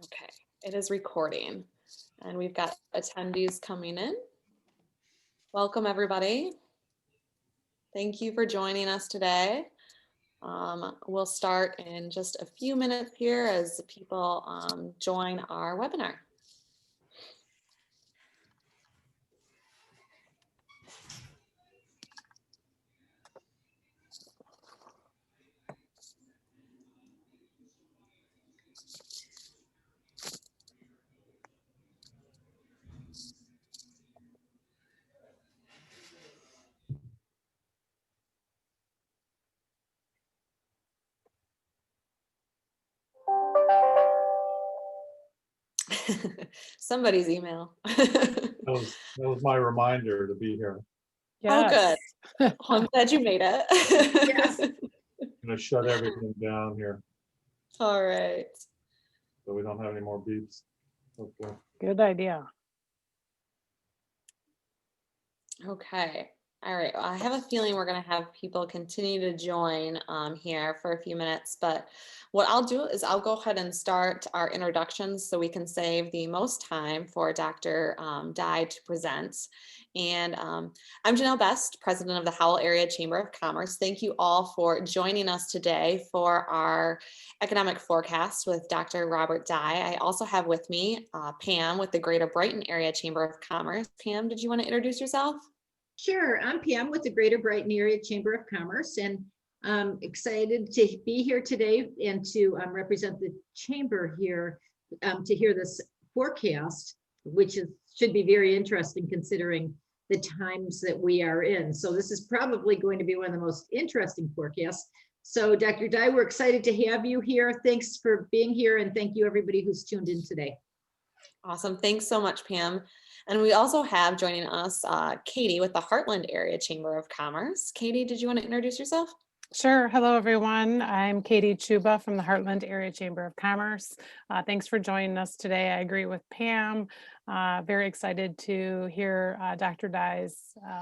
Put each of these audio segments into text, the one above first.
Okay, it is recording and we've got attendees coming in. Welcome everybody. Thank you for joining us today. We'll start in just a few minutes here as people join our webinar. Somebody's email. That was my reminder to be here. Oh, good. Yes. Well, I'm glad you made it. Yes. I'm gonna shut everything down here All right. so we don't have any more beeps. Okay. Good idea. Okay. All right. Well, I have a feeling we're going to have people continue to join here for a few minutes, but what I'll do is I'll go ahead and start our introductions so we can save the most time for Dr. Dye to present. And I'm Janelle Best, president of the Howell Area Chamber of Commerce. Thank you all for joining us today for our economic forecast with Dr. Robert Dye. I also have with me Pam with the Greater Brighton Area Chamber of Commerce. Pam, did you want to introduce yourself? Sure, I'm Pam with the Greater Brighton Area Chamber of Commerce, and I'm excited to be here today and to represent the chamber here to hear this forecast, which should be very interesting considering the times that we are in. So this is probably going to be one of the most interesting forecasts. So Dr. Dye, we're excited to have you here. Thanks for being here, and thank you everybody who's tuned in today. Awesome. Thanks so much, Pam. And we also have joining us Katie with the Heartland Area Chamber of Commerce. Katie, did you want to introduce yourself? Sure. Hello, everyone. I'm Katie Chuba from the Heartland Area Chamber of Commerce. Thanks for joining us today. I agree with Pam. Very excited to hear Dr. Dye's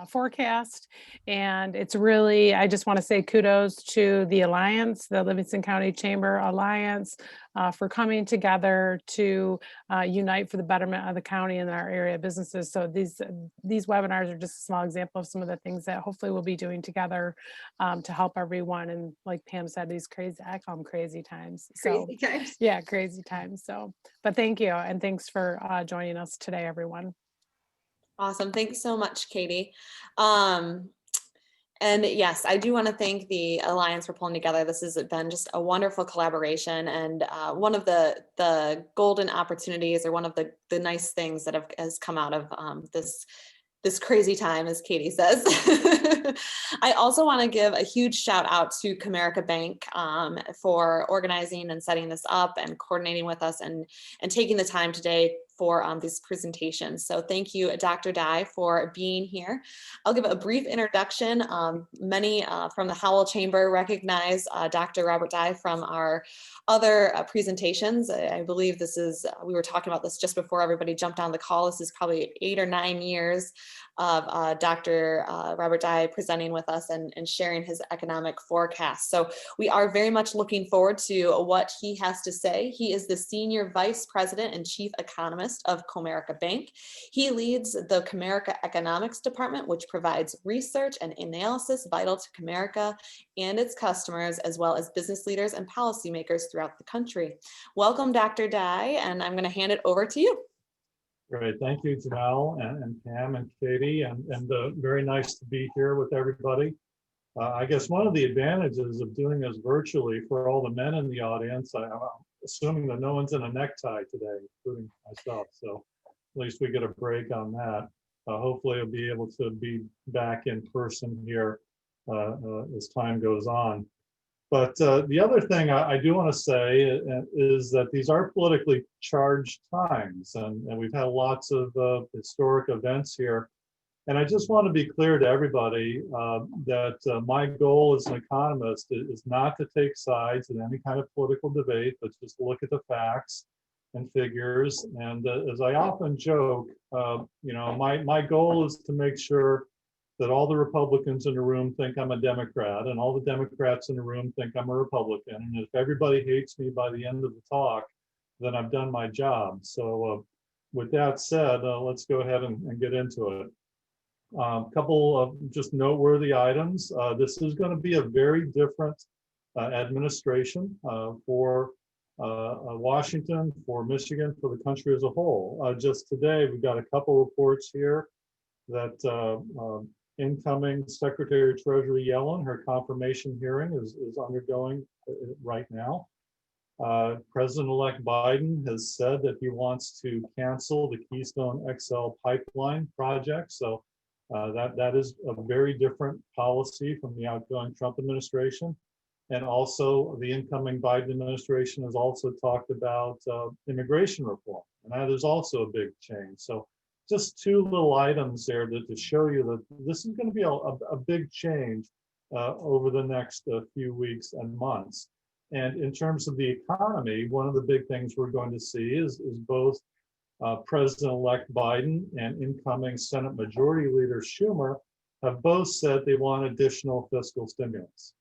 forecast. And it's really, I just want to say kudos to the Alliance, the Livingston County Chamber Alliance, for coming together to unite for the betterment of the county and our area businesses. So these webinars are just a small example of some of the things that hopefully we'll be doing together to help everyone. And like Pam said, these crazy, I call them crazy times. So Crazy times. yeah, crazy times. So, but thank you. And thanks for joining us today, everyone. Awesome. Thanks so much, Katie. And yes, I do want to thank the Alliance for pulling together. This has been just a wonderful collaboration, and one of the golden opportunities, or one of the nice things that has come out of this crazy time, as Katie says. I also want to give a huge shout out to Comerica Bank for organizing and setting this up and coordinating with us and taking the time today for these presentations. So thank you, Dr. Dye, for being here. I'll give a brief introduction. Many from the Howell Chamber recognize Dr. Robert Dye from our other presentations. I believe this is, we were talking about this just before everybody jumped on the call. This is probably 8 or 9 years of Dr. Robert Dye presenting with us and sharing his economic forecast. So we are very much looking forward to what he has to say. He is the Senior Vice President and Chief Economist of Comerica Bank. He leads the Comerica Economics Department, which provides research and analysis vital to Comerica and its customers, as well as business leaders and policymakers throughout the country. Welcome, Dr. Dye, and I'm going to hand it over to you. Great, thank you, Janelle and Pam and Katie, and very nice to be here with everybody. I guess one of the advantages of doing this virtually for all the men in the audience, I'm assuming that no one's in a necktie today, including myself, so at least we get a break on that. Hopefully I'll be able to be back in person here as time goes on. But the other thing I do want to say is that these are politically charged times, and we've had lots of historic events here. And I just want to be clear to everybody that my goal as an economist is not to take sides in any kind of political debate, but just look at the facts and figures. And as I often joke, you know, my goal is to make sure that all the Republicans in the room think I'm a Democrat, and all the Democrats in the room think I'm a Republican. And if everybody hates me by the end of the talk, then I've done my job. So with that said, let's go ahead and get into it. Couple of just noteworthy items. This is going to be a very different administration for Washington, for Michigan, for the country as a whole. Just today, we've got a couple reports here that incoming Secretary of Treasury Yellen, her confirmation hearing is undergoing right now. President-elect Biden has said that he wants to cancel the Keystone XL pipeline project. So that is a very different policy from the outgoing Trump administration. And also the incoming Biden administration has also talked about immigration reform. And that is also a big change. So just two little items there to show you that this is going to be a big change over the next few weeks and months. And in terms of the economy, one of the big things we're going to see is both President-elect Biden and incoming Senate Majority Leader Schumer have both said they want additional fiscal stimulus.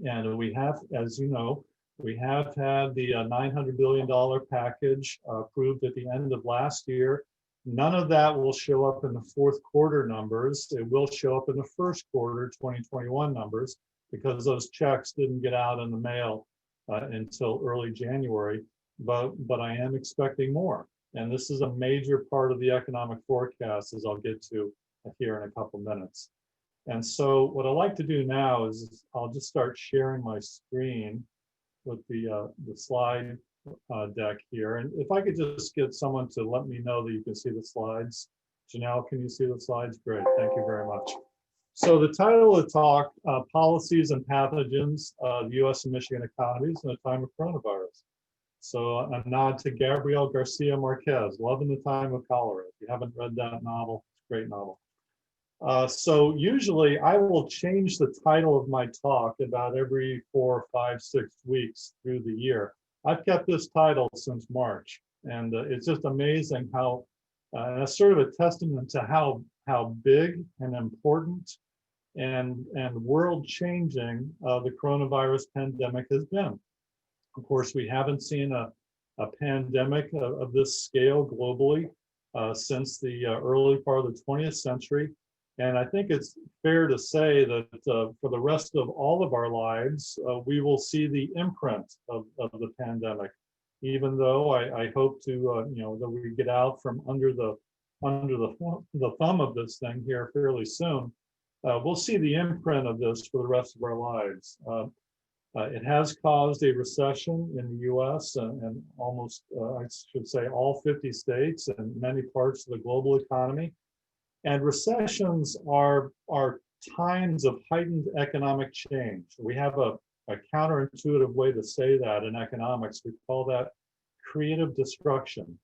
And we have, as you know, we have had the $900 billion package approved at the end of last year. None of that will show up in the fourth quarter numbers. It will show up in the first quarter 2021 numbers because those checks didn't get out in the mail until early January. But I am expecting more. And this is a major part of the economic forecast, as I'll get to here in a couple minutes. And so what I like to do now is I'll just start sharing my screen with the slide deck here. And if I could just get someone to let me know that you can see the slides. Janelle, can you see the slides? Great, thank you very much. So the title of the talk, Policies and Pathogens of the US and Michigan Economies in a Time of Coronavirus. So a nod to Gabriel Garcia Marquez, Love in the Time of Cholera. If you haven't read that novel, it's a great novel. So usually I will change the title of my talk about every 4, 5, 6 weeks through the year. I've kept this title since March, and it's just amazing how that's sort of a testament to how big and important and world-changing the coronavirus pandemic has been. Of course, we haven't seen a pandemic of this scale globally since the early part of the 20th century. And I think it's fair to say that for the rest of all of our lives, we will see the imprint of the pandemic, even though I hope to, that we get out from under the thumb of this thing here fairly soon. We'll see the imprint of this for the rest of our lives. It has caused a recession in the US and almost, I should say, all 50 states and many parts of the global economy. And recessions are times of heightened economic change. We have a counterintuitive way to say that in economics. We call that creative destruction.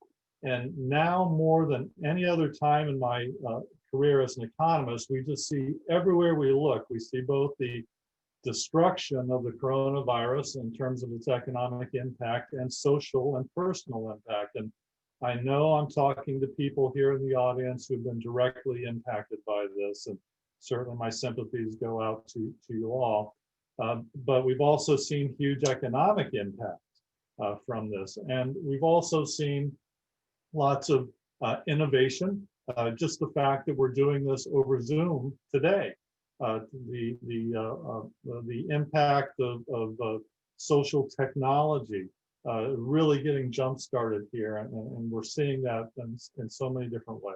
And now more than any other time in my career as an economist, we just see everywhere we look, we see both the destruction of the coronavirus in terms of its economic impact and social and personal impact. And I know I'm talking to people here in the audience who've been directly impacted by this, and certainly my sympathies go out to you all. But we've also seen huge economic impact from this. And we've also seen lots of innovation. Just the fact that we're doing this over Zoom today, the impact of social technology really getting jump started here, and we're seeing that in so many different ways.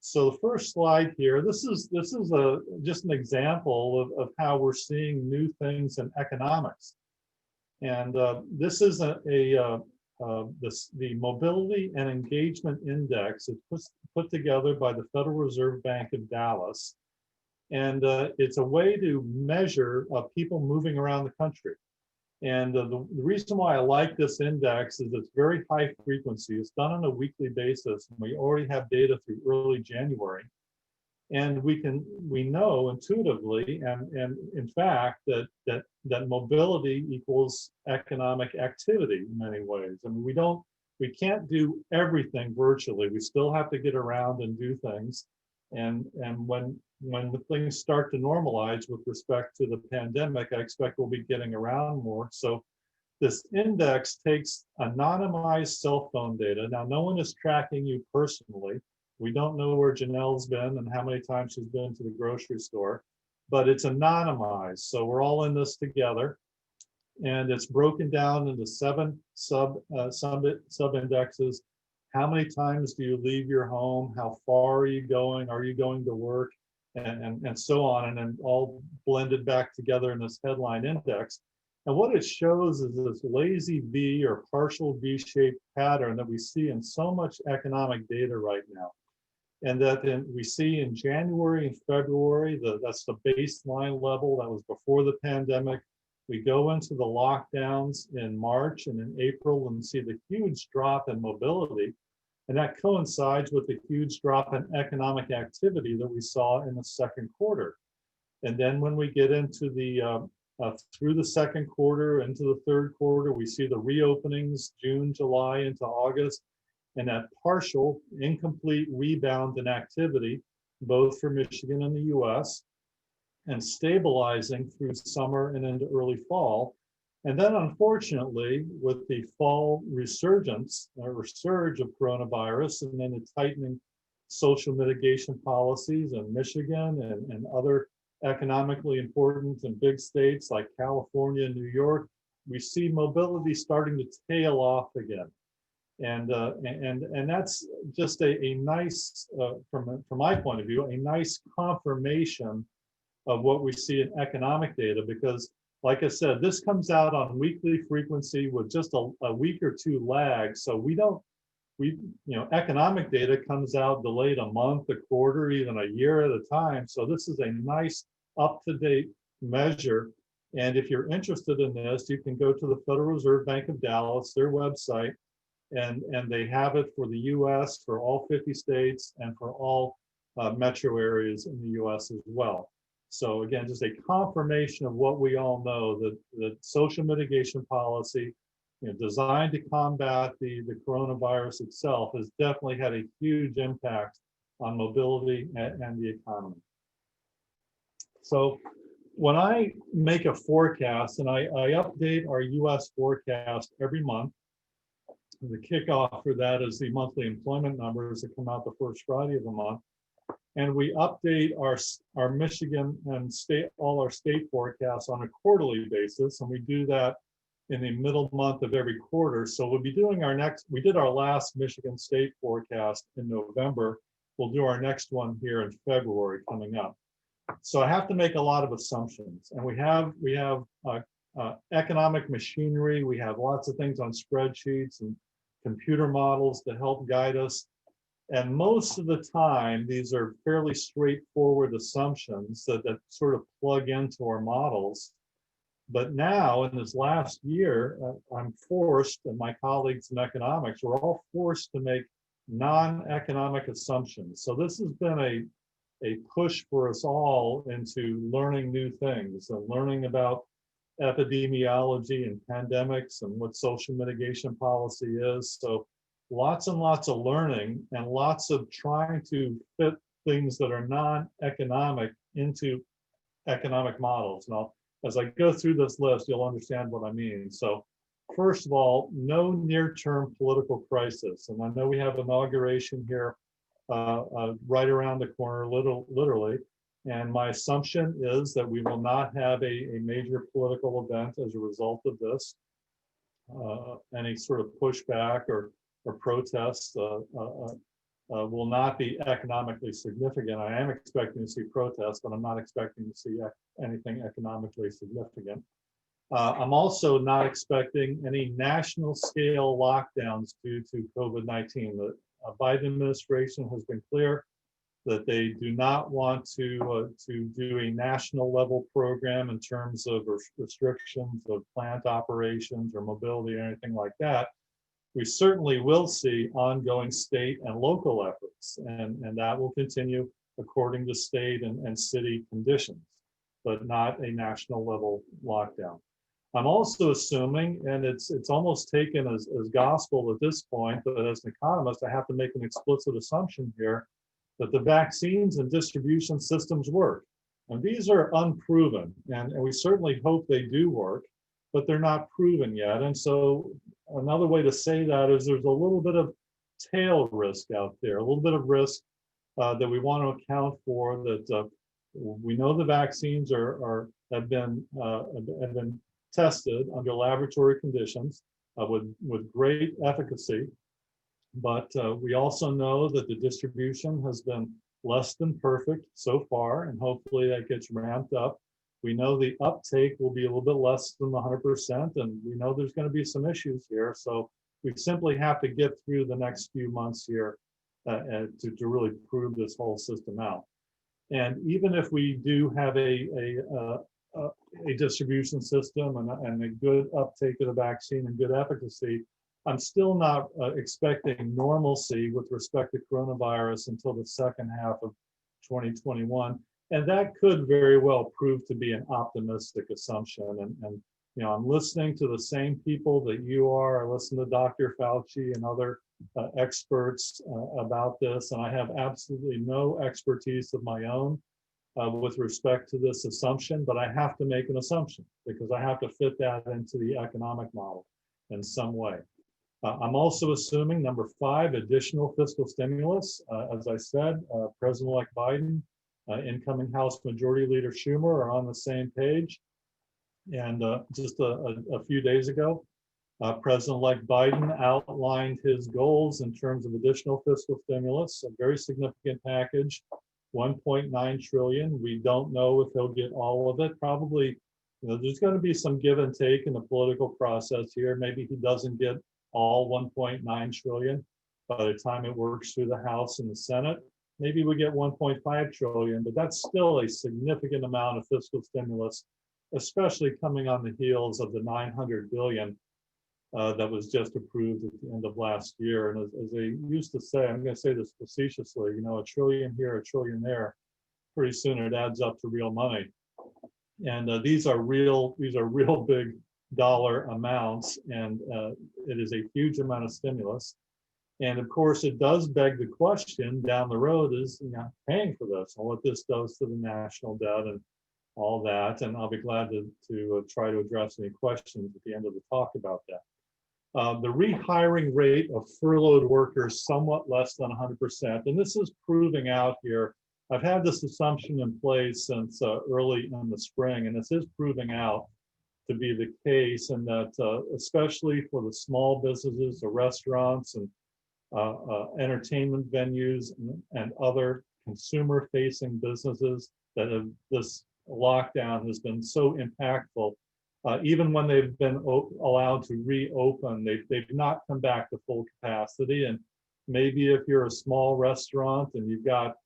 So the first slide here, this is just an example of how we're seeing new things in economics, and this is the Mobility and Engagement Index. It's put together by the Federal Reserve Bank of Dallas, and it's a way to measure people moving around the country. And the reason why I like this index is it's very high frequency. It's done on a weekly basis, and we already have data through early January. And we know intuitively, and in fact, that mobility equals economic activity in many ways. I mean, we can't do everything virtually. We still have to get around and do things. And when the things start to normalize with respect to the pandemic, I expect we'll be getting around more. So this index takes anonymized cell phone data. Now, no one is tracking you personally. We don't know where Janelle's been and how many times she's been to the grocery store, but it's anonymized. So we're all in this together. And it's broken down into 7 sub-indexes. How many times do you leave your home? How far are you going? Are you going to work? And so on, and then all blended back together in this headline index. And what it shows is this lazy V or partial V-shaped pattern that we see in so much economic data right now. And that then we see in January and February, that's the baseline level that was before the pandemic. We go into the lockdowns in March and in April and see the huge drop in mobility. And that coincides with the huge drop in economic activity that we saw in the second quarter. And then when we get into the through the second quarter into the third quarter, we see the reopenings June, July into August, and that partial incomplete rebound in activity, both for Michigan and the US, and stabilizing through summer and into early fall. And then unfortunately, with the fall resurgence or surge of coronavirus and then the tightening social mitigation policies in Michigan and other economically important and big states like California and New York, we see mobility starting to tail off again. And that's just a nice, from my point of view, a nice confirmation of what we see in economic data, because like I said, this comes out on weekly frequency with just a week or two lag. So economic data comes out delayed a month, a quarter, even a year at a time. So this is a nice up-to-date measure. And if you're interested in this, you can go to the Federal Reserve Bank of Dallas, their website, and they have it for the US, for all 50 states, and for all metro areas in the US as well. So again, just a confirmation of what we all know, that social mitigation policy, designed to combat the coronavirus itself, has definitely had a huge impact on mobility and the economy. So when I make a forecast, and I update our US forecast every month, the kickoff for that is the monthly employment numbers that come out the first Friday of the month. And we update our Michigan and all our state forecasts on a quarterly basis. And we do that in the middle month of every quarter. So we'll be doing we did our last Michigan state forecast in November. We'll do our next one here in February coming up. So I have to make a lot of assumptions. And we have economic machinery. We have lots of things on spreadsheets and computer models to help guide us. And most of the time, these are fairly straightforward assumptions that sort of plug into our models. But now, in this last year, I'm forced, and my colleagues in economics, we're all forced to make non-economic assumptions. So this has been a push for us all into learning new things and learning about epidemiology and pandemics and what social mitigation policy is. So lots and lots of learning and lots of trying to fit things that are non-economic into economic models. Now, as I go through this list, you'll understand what I mean. So first of all, no near-term political crisis. And I know we have inauguration here right around the corner, literally. And my assumption is that we will not have a major political event as a result of this. Any sort of pushback or protests will not be economically significant. I am expecting to see protests, but I'm not expecting to see anything economically significant. I'm also not expecting any national scale lockdowns due to COVID-19. The Biden administration has been clear that they do not want to do a national level program in terms of restrictions of plant operations or mobility or anything like that. We certainly will see ongoing state and local efforts, and that will continue according to state and city conditions, but not a national level lockdown. I'm also assuming, and it's almost taken as gospel at this point, but as an economist, I have to make an explicit assumption here that the vaccines and distribution systems work. And these are unproven, and we certainly hope they do work. but they're not proven yet. And so another way to say that is there's a little bit of tail risk out there, a little bit of risk that we want to account for. That we know the vaccines have been tested under laboratory conditions with great efficacy, but we also know that the distribution has been less than perfect so far, and hopefully that gets ramped up. We know the uptake will be a little bit less than 100%, and we know there's going to be some issues here. So we simply have to get through the next few months here to really prove this whole system out. And even if we do have a distribution system and a good uptake of the vaccine and good efficacy, I'm still not expecting normalcy with respect to coronavirus until the second half of 2021. And that could very well prove to be an optimistic assumption. And you know, I'm listening to the same people that you are. I listen to Dr. Fauci and other experts about this, and I have absolutely no expertise of my own with respect to this assumption, but I have to make an assumption because I have to fit that into the economic model in some way. I'm also assuming, number 5, additional fiscal stimulus. As I said, President-elect Biden, incoming House Majority Leader Schumer are on the same page. And just a few days ago, President-elect Biden outlined his goals in terms of additional fiscal stimulus, a very significant package, 1.9 trillion. We don't know if he'll get all of it. Probably, you know, there's going to be some give and take in the political process here. Maybe he doesn't get all 1.9 trillion by the time it works through the House and the Senate. Maybe we get 1.5 trillion, but that's still a significant amount of fiscal stimulus, especially coming on the heels of the 900 billion that was just approved at the end of last year. And as they used to say, I'm going to say this facetiously, you know, a trillion here, a trillion there, pretty soon it adds up to real money. And these are real big dollar amounts, and it is a huge amount of stimulus. And of course, it does beg the question down the road is, you know, paying for this and what this does to the national debt and all that. And I'll be glad to try to address any questions at the end of the talk about that. The rehiring rate of furloughed workers somewhat less than 100%, and this is proving out here. I've had this assumption in place since early in the spring, and this is proving out to be the case, and that especially for the small businesses, the restaurants and entertainment venues and other consumer-facing businesses that have, this lockdown has been so impactful. Even when they've been allowed to reopen, they've not come back to full capacity. And maybe if you're a small restaurant and you've got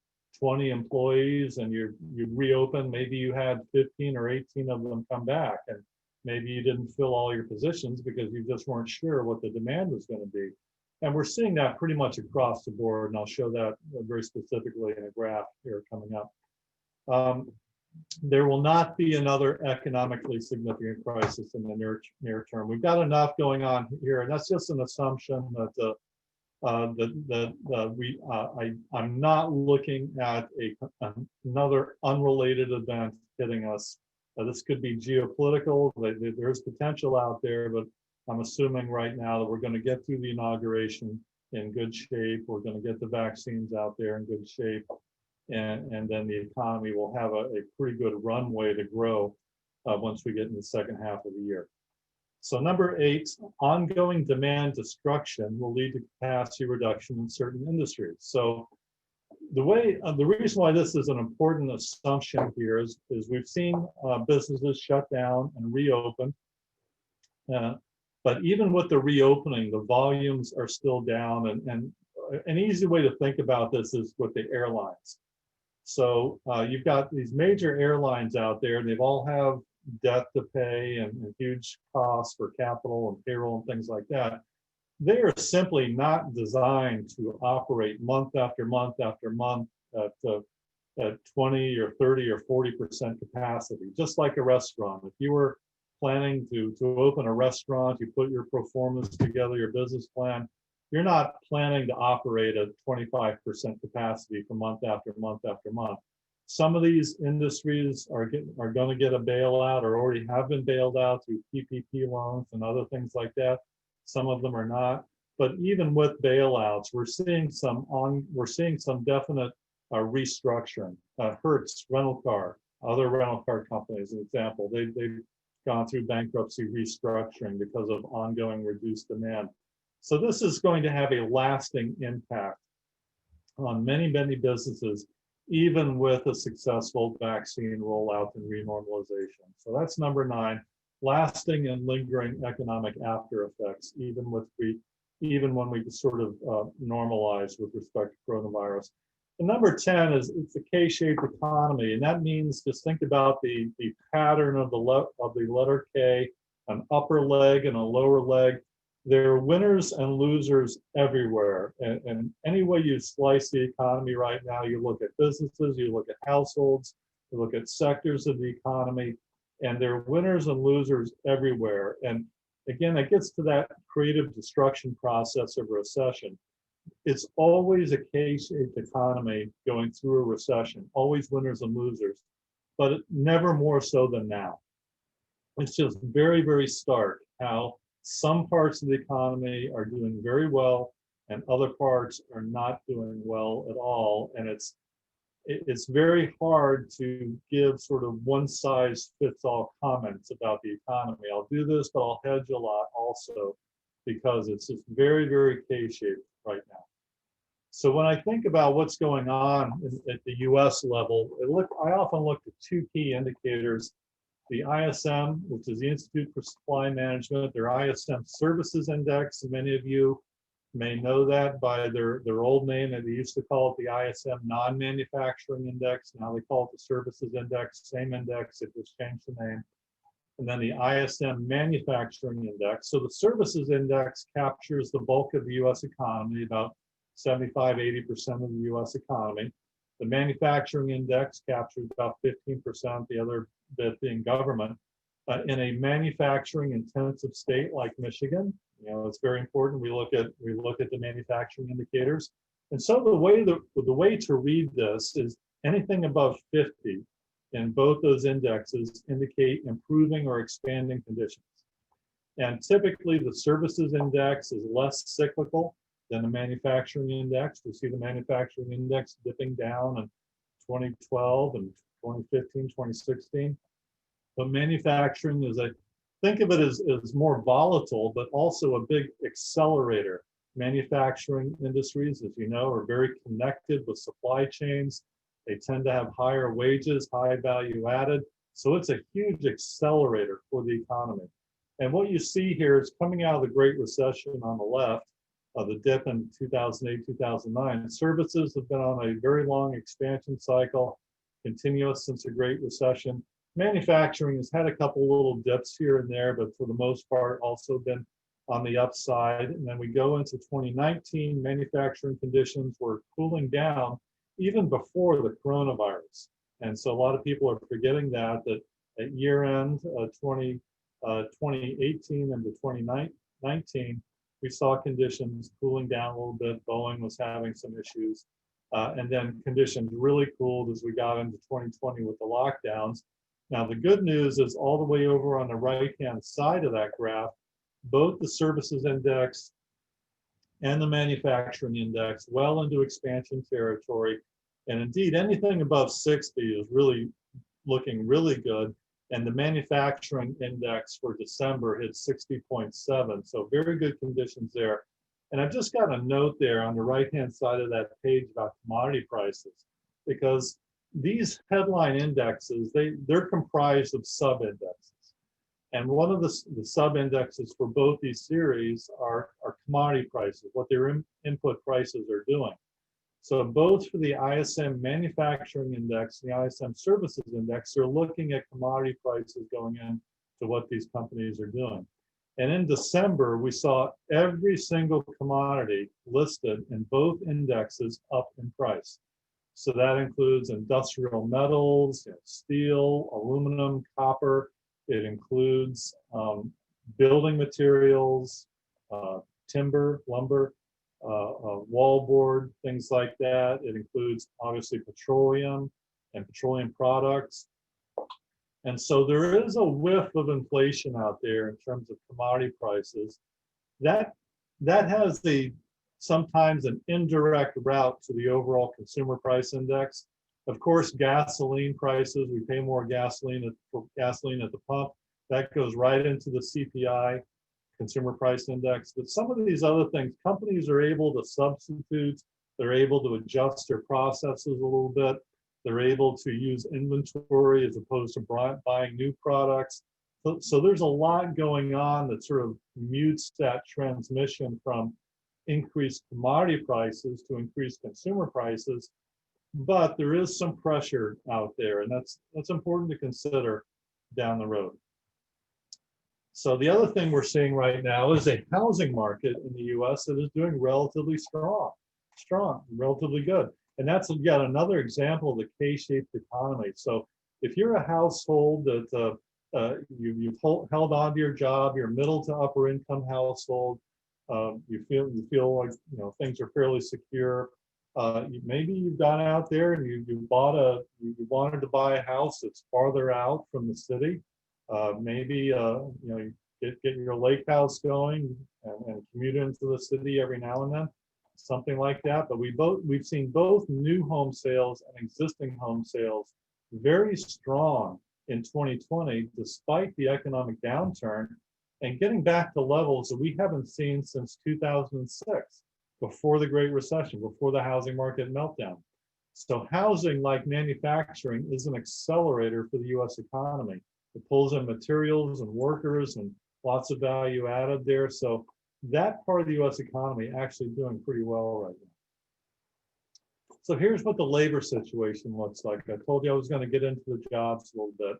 20 employees and you reopen, maybe you had 15 or 18 of them come back, and maybe you didn't fill all your positions because you just weren't sure what the demand was going to be. And we're seeing that pretty much across the board, and I'll show that very specifically in a graph here coming up. There will not be another economically significant crisis in the near term. We've got enough going on here, and that's just an assumption that I'm not looking at another unrelated event hitting us. This could be geopolitical. There's potential out there, but I'm assuming right now that we're going to get through the inauguration in good shape. We're going to get the vaccines out there in good shape. And then the economy will have a pretty good runway to grow once we get in the second half of the year. So number 8, ongoing demand destruction will lead to capacity reduction in certain industries. So the reason why this is an important assumption here is we've seen businesses shut down and reopen. But even with the reopening, the volumes are still down. And an easy way to think about this is with the airlines. So you've got these major airlines out there, and they've all have debt to pay and huge costs for capital and payroll and things like that. They are simply not designed to operate month after month after month at 20 or 30 or 40% capacity, just like a restaurant. If you were planning to open a restaurant, you put your pro formas together, your business plan, you're not planning to operate at 25% capacity for month after month after month. Some of these industries are going to get a bailout or already have been bailed out through PPP loans and other things like that. Some of them are not. But even with bailouts, we're seeing some definite restructuring. Hertz rental car, other rental car companies, an example, they've gone through bankruptcy restructuring because of ongoing reduced demand. So this is going to have a lasting impact on many, many businesses, even with a successful vaccine rollout and renormalization. So that's number 9, lasting and lingering economic after effects, even when we sort of normalize with respect to coronavirus. And number 10 is it's a K-shaped economy, and that means just think about the pattern of the letter K, an upper leg and a lower leg. There are winners and losers everywhere. And any way you slice the economy right now, you look at businesses, you look at households, you look at sectors of the economy, and there are winners and losers everywhere. And again, it gets to that creative destruction process of recession. It's always a K-shaped economy going through a recession, always winners and losers, but never more so than now. It's just very, very stark how some parts of the economy are doing very well and other parts are not doing well at all. And it's very hard to give sort of one size fits all comments about the economy. I'll do this, but I'll hedge a lot also because it's just very, very K-shaped right now. So when I think about what's going on at the US level, I often look at 2 key indicators. The ISM, which is the Institute for Supply Management, their ISM Services Index. Many of you may know that by their old name. They used to call it the ISM Non-Manufacturing Index. Now they call it the Services Index, same index, it just changed the name. And then the ISM Manufacturing Index. So the Services Index captures the bulk of the US economy, about 75–80% of the US economy. The Manufacturing Index captures about 15%, the other bit being government. In a manufacturing intensive state like Michigan, it's very important. We look at the manufacturing indicators. And so the way to read this is anything above 50 in both those indexes indicate improving or expanding conditions. And typically the Services Index is less cyclical than the Manufacturing Index. We see the Manufacturing Index dipping down in 2012 and 2015, 2016. But manufacturing think of it as more volatile, but also a big accelerator. Manufacturing industries, as you know, are very connected with supply chains. They tend to have higher wages, high value added. So it's a huge accelerator for the economy. And what you see here is coming out of the Great Recession on the left, the dip in 2008, 2009. Services have been on a very long expansion cycle, continuous since the Great Recession. Manufacturing has had a couple little dips here and there, but for the most part also been on the upside. And then we go into 2019, manufacturing conditions were cooling down even before the coronavirus. And so a lot of people are forgetting that at year end 2018 into 2019, we saw conditions cooling down a little bit. Boeing was having some issues. And then conditions really cooled as we got into 2020 with the lockdowns. Now, the good news is all the way over on the right-hand side of that graph, both the Services Index and the Manufacturing Index well into expansion territory. And indeed, anything above 60 is really looking really good. And the Manufacturing Index for December hit 60.7. So very good conditions there. And I've just got a note there on the right-hand side of that page about commodity prices, because these headline indexes, they're comprised of sub-indexes. And one of the sub-indexes for both these series are commodity prices, what their input prices are doing. So both for the ISM Manufacturing Index and the ISM Services Index, they're looking at commodity prices going into what these companies are doing. And in December, we saw every single commodity listed in both indexes up in price. So that includes industrial metals, steel, aluminum, copper. It includes building materials, timber, lumber, wallboard, things like that. It includes obviously petroleum, and petroleum products. And so there is a whiff of inflation out there in terms of commodity prices. That has sometimes an indirect route to the overall consumer price index. Of course, gasoline prices, we pay more gasoline for gasoline at the pump. That goes right into the CPI, consumer price index. But some of these other things, companies are able to substitute, they're able to adjust their processes a little bit. They're able to use inventory as opposed to buying new products. So there's a lot going on that sort of mutes that transmission from increased commodity prices to increased consumer prices. But there is some pressure out there, and that's important to consider down the road. So the other thing we're seeing right now is a housing market in the US that is doing relatively strong, relatively good. And that's yet another example of the K-shaped economy. So if you're a household that you've held on to your job, you're a middle to upper income household, you feel like things are fairly secure. Maybe you've gone out there and you wanted to buy a house that's farther out from the city. Maybe you get your lake house going and commute into the city every now and then, something like that. But we've seen both new home sales and existing home sales very strong in 2020, despite the economic downturn, and getting back to levels that we haven't seen since 2006, before the Great Recession, before the housing market meltdown. So housing, like manufacturing, is an accelerator for the US economy. It pulls in materials and workers and lots of value added there. So that part of the US economy actually doing pretty well right now. So here's what the labor situation looks like. I told you I was going to get into the jobs a little bit.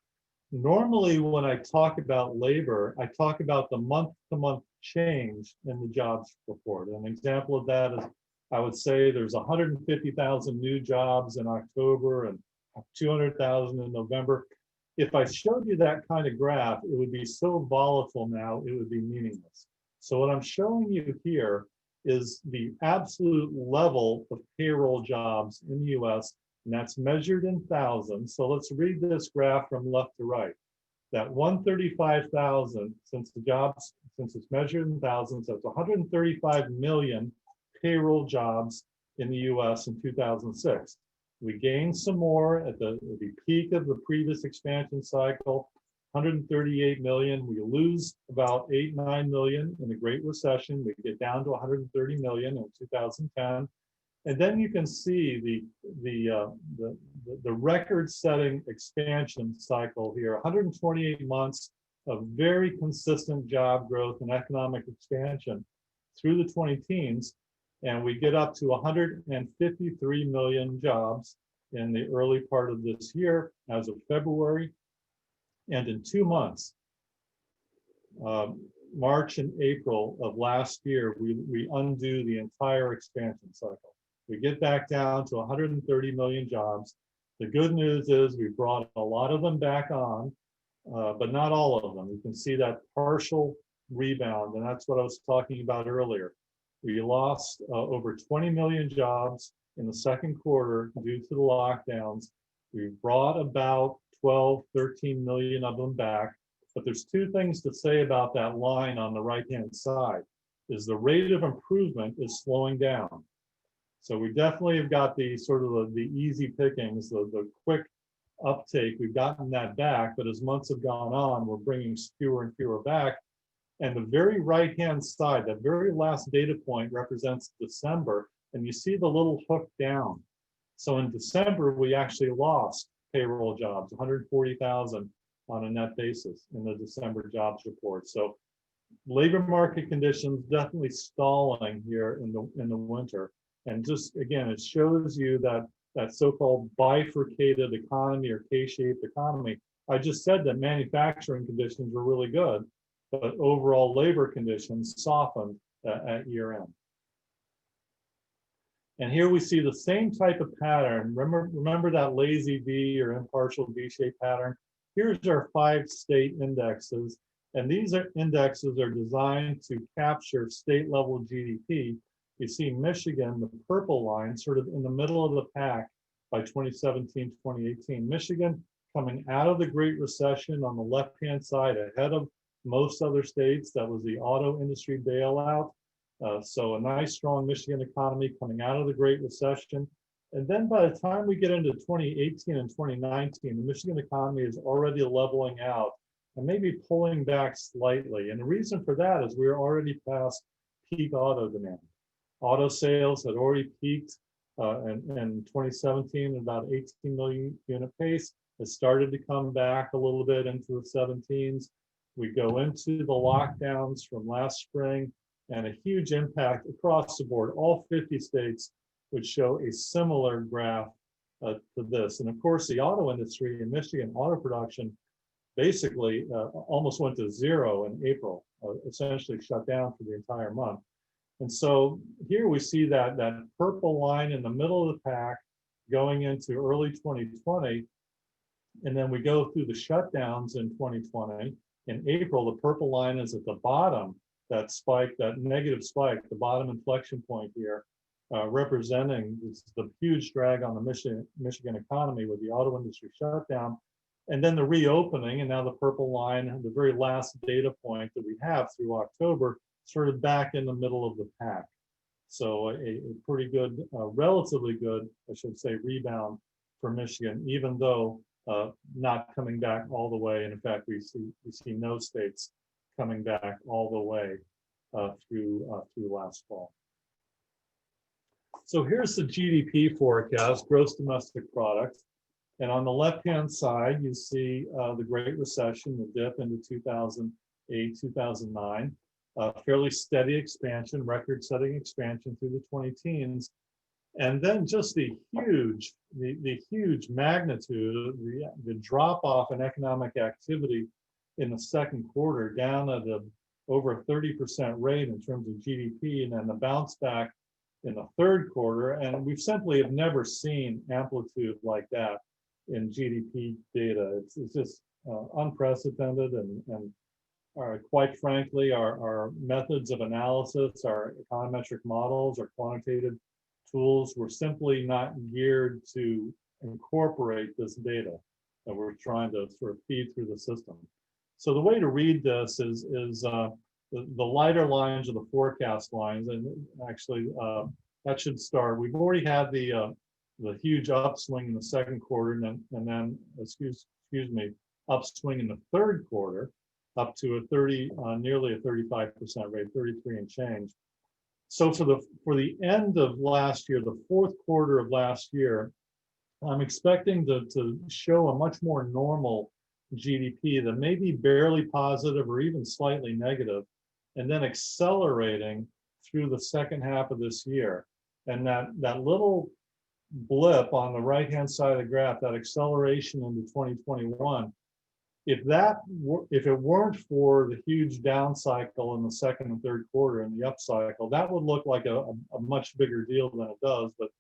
Normally, when I talk about labor, I talk about the month-to-month change in the jobs report. An example of that is I would say there's 150,000 new jobs in October and 200,000 in November. If I showed you that kind of graph, it would be so volatile now, it would be meaningless. So what I'm showing you here is the absolute level of payroll jobs in the US, and that's measured in thousands. So let's read this graph from left to right. That 135,000, since it's measured in thousands, that's 135 million payroll jobs in the US in 2006. We gained some more at the peak of the previous expansion cycle, 138 million. We lose about 8-9 million in the Great Recession. We get down to 130 million in 2010. And then you can see the record-setting expansion cycle here, 128 months of very consistent job growth and economic expansion through the 20-teens, and we get up to 153 million jobs in the early part of this year as of February. And in 2 months, March and April of last year, we undo the entire expansion cycle. We get back down to 130 million jobs. The good news is we brought a lot of them back on, but not all of them. You can see that partial rebound, and that's what I was talking about earlier. We lost over 20 million jobs in the second quarter due to the lockdowns. We brought about 12-13 million of them back. But there's two things to say about that line on the right-hand side, is the rate of improvement is slowing down. So we definitely have got the sort of the easy pickings, the quick uptake, we've gotten that back, but as months have gone on, we're bringing fewer and fewer back. And the very right-hand side, that very last data point represents December, and you see the little hook down. So in December, we actually lost payroll jobs, 140,000 on a net basis in the December jobs report. So labor market conditions definitely stalling here in the winter. And just again, it shows you that so-called bifurcated economy or K-shaped economy. I just said that manufacturing conditions were really good, but overall labor conditions softened at year end. And here we see the same type of pattern. Remember that lazy V or impartial V-shaped pattern? Here's our 5 state indexes. And these indexes are designed to capture state level GDP. You see Michigan, the purple line, sort of in the middle of the pack by 2017, 2018. Michigan coming out of the Great Recession on the left-hand side ahead of most other states. That was the auto industry bailout. So a nice, strong Michigan economy coming out of the Great Recession. And then by the time we get into 2018 and 2019, the Michigan economy is already leveling out and maybe pulling back slightly. And the reason for that is we're already past peak auto demand. Auto sales had already peaked in 2017 at about 18 million unit pace. It started to come back a little bit into the 17s. We go into the lockdowns from last spring and a huge impact across the board. All 50 states would show a similar graph to this. And of course, the auto industry in Michigan, auto production, basically almost went to zero in April, essentially shut down for the entire month. And so here we see that purple line in the middle of the pack going into early 2020. And then we go through the shutdowns in 2020. In April, the purple line is at the bottom, that spike, that negative spike, the bottom inflection point here, representing the huge drag on the Michigan economy with the auto industry shutdown. And then the reopening, and now the purple line, the very last data point that we have through October, sort of back in the middle of the pack. So a pretty good, relatively good, I should say, rebound for Michigan, even though not coming back all the way. And in fact, we see no states coming back all the way through last fall. So here's the GDP forecast, gross domestic product. And on the left-hand side, you see the Great Recession, the dip into 2008, 2009, fairly steady expansion, record-setting expansion through the 20-teens. And then just the huge magnitude, the drop-off in economic activity in the second quarter, down at over a 30% rate in terms of GDP, and then the bounce back in the third quarter. And we simply have never seen amplitude like that in GDP data. It's just unprecedented, and quite frankly, our methods of analysis, our econometric models, our quantitative tools were simply not geared to incorporate this data that we're trying to sort of feed through the system. So the way to read this is the lighter lines are the forecast lines, and actually that should start. We've already had the huge upswing in the second quarter, and then excuse me, upswing in the third quarter, up to nearly a 35% rate, 33 and change. So for the end of last year, the fourth quarter of last year, I'm expecting to show a much more normal GDP that may be barely positive or even slightly negative, and then accelerating through the second half of this year. And that little blip on the right-hand side of the graph, that acceleration into 2021, if it weren't for the huge down cycle in the second and third quarter and the up cycle, that would look like a much bigger deal than it does. But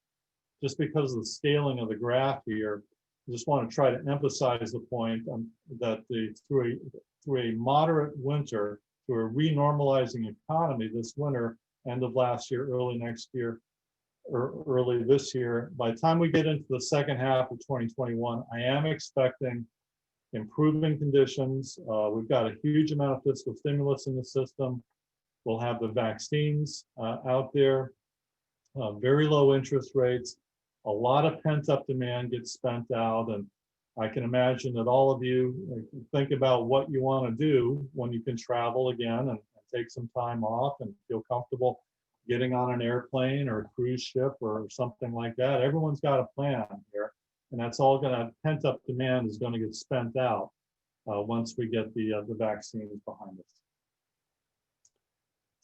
just because of the scaling of the graph here, I just want to try to emphasize the point that through a moderate winter, through a renormalizing economy this winter, end of last year, early next year, or early this year, by the time we get into the second half of 2021, I am expecting improving conditions. We've got a huge amount of fiscal stimulus in the system. We'll have the vaccines out there, very low interest rates, a lot of pent-up demand gets spent out, and I can imagine that all of you think about what you want to do when you can travel again and take some time off and feel comfortable getting on an airplane or a cruise ship or something like that. Everyone's got a plan here, and that's all pent-up demand is going to get spent out once we get the vaccines behind us.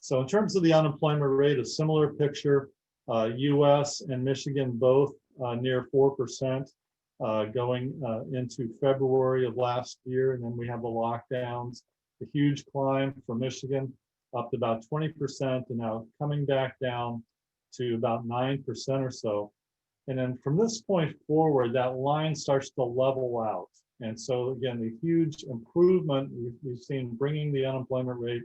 So in terms of the unemployment rate, a similar picture. US and Michigan both near 4% going into February of last year, and then we have the lockdowns, a huge climb for Michigan up to about 20%, and now coming back down to about 9% or so. And then from this point forward, that line starts to level out. And so again, the huge improvement we've seen bringing the unemployment rate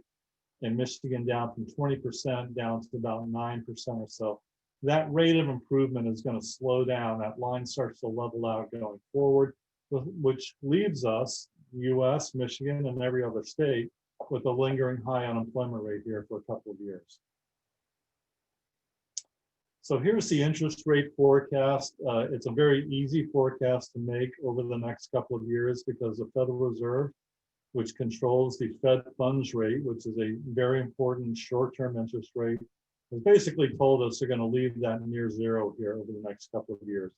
in Michigan down from 20% down to about 9% or so. that rate of improvement is going to slow down. That line starts to level out going forward, which leaves us, US, Michigan, and every other state, with a lingering high unemployment rate here for a couple of years. So here's the interest rate forecast. It's a very easy forecast to make over the next couple of years because the Federal Reserve, which controls the Fed funds rate, which is a very important short-term interest rate, has basically told us they're going to leave that near zero here over the next couple of years.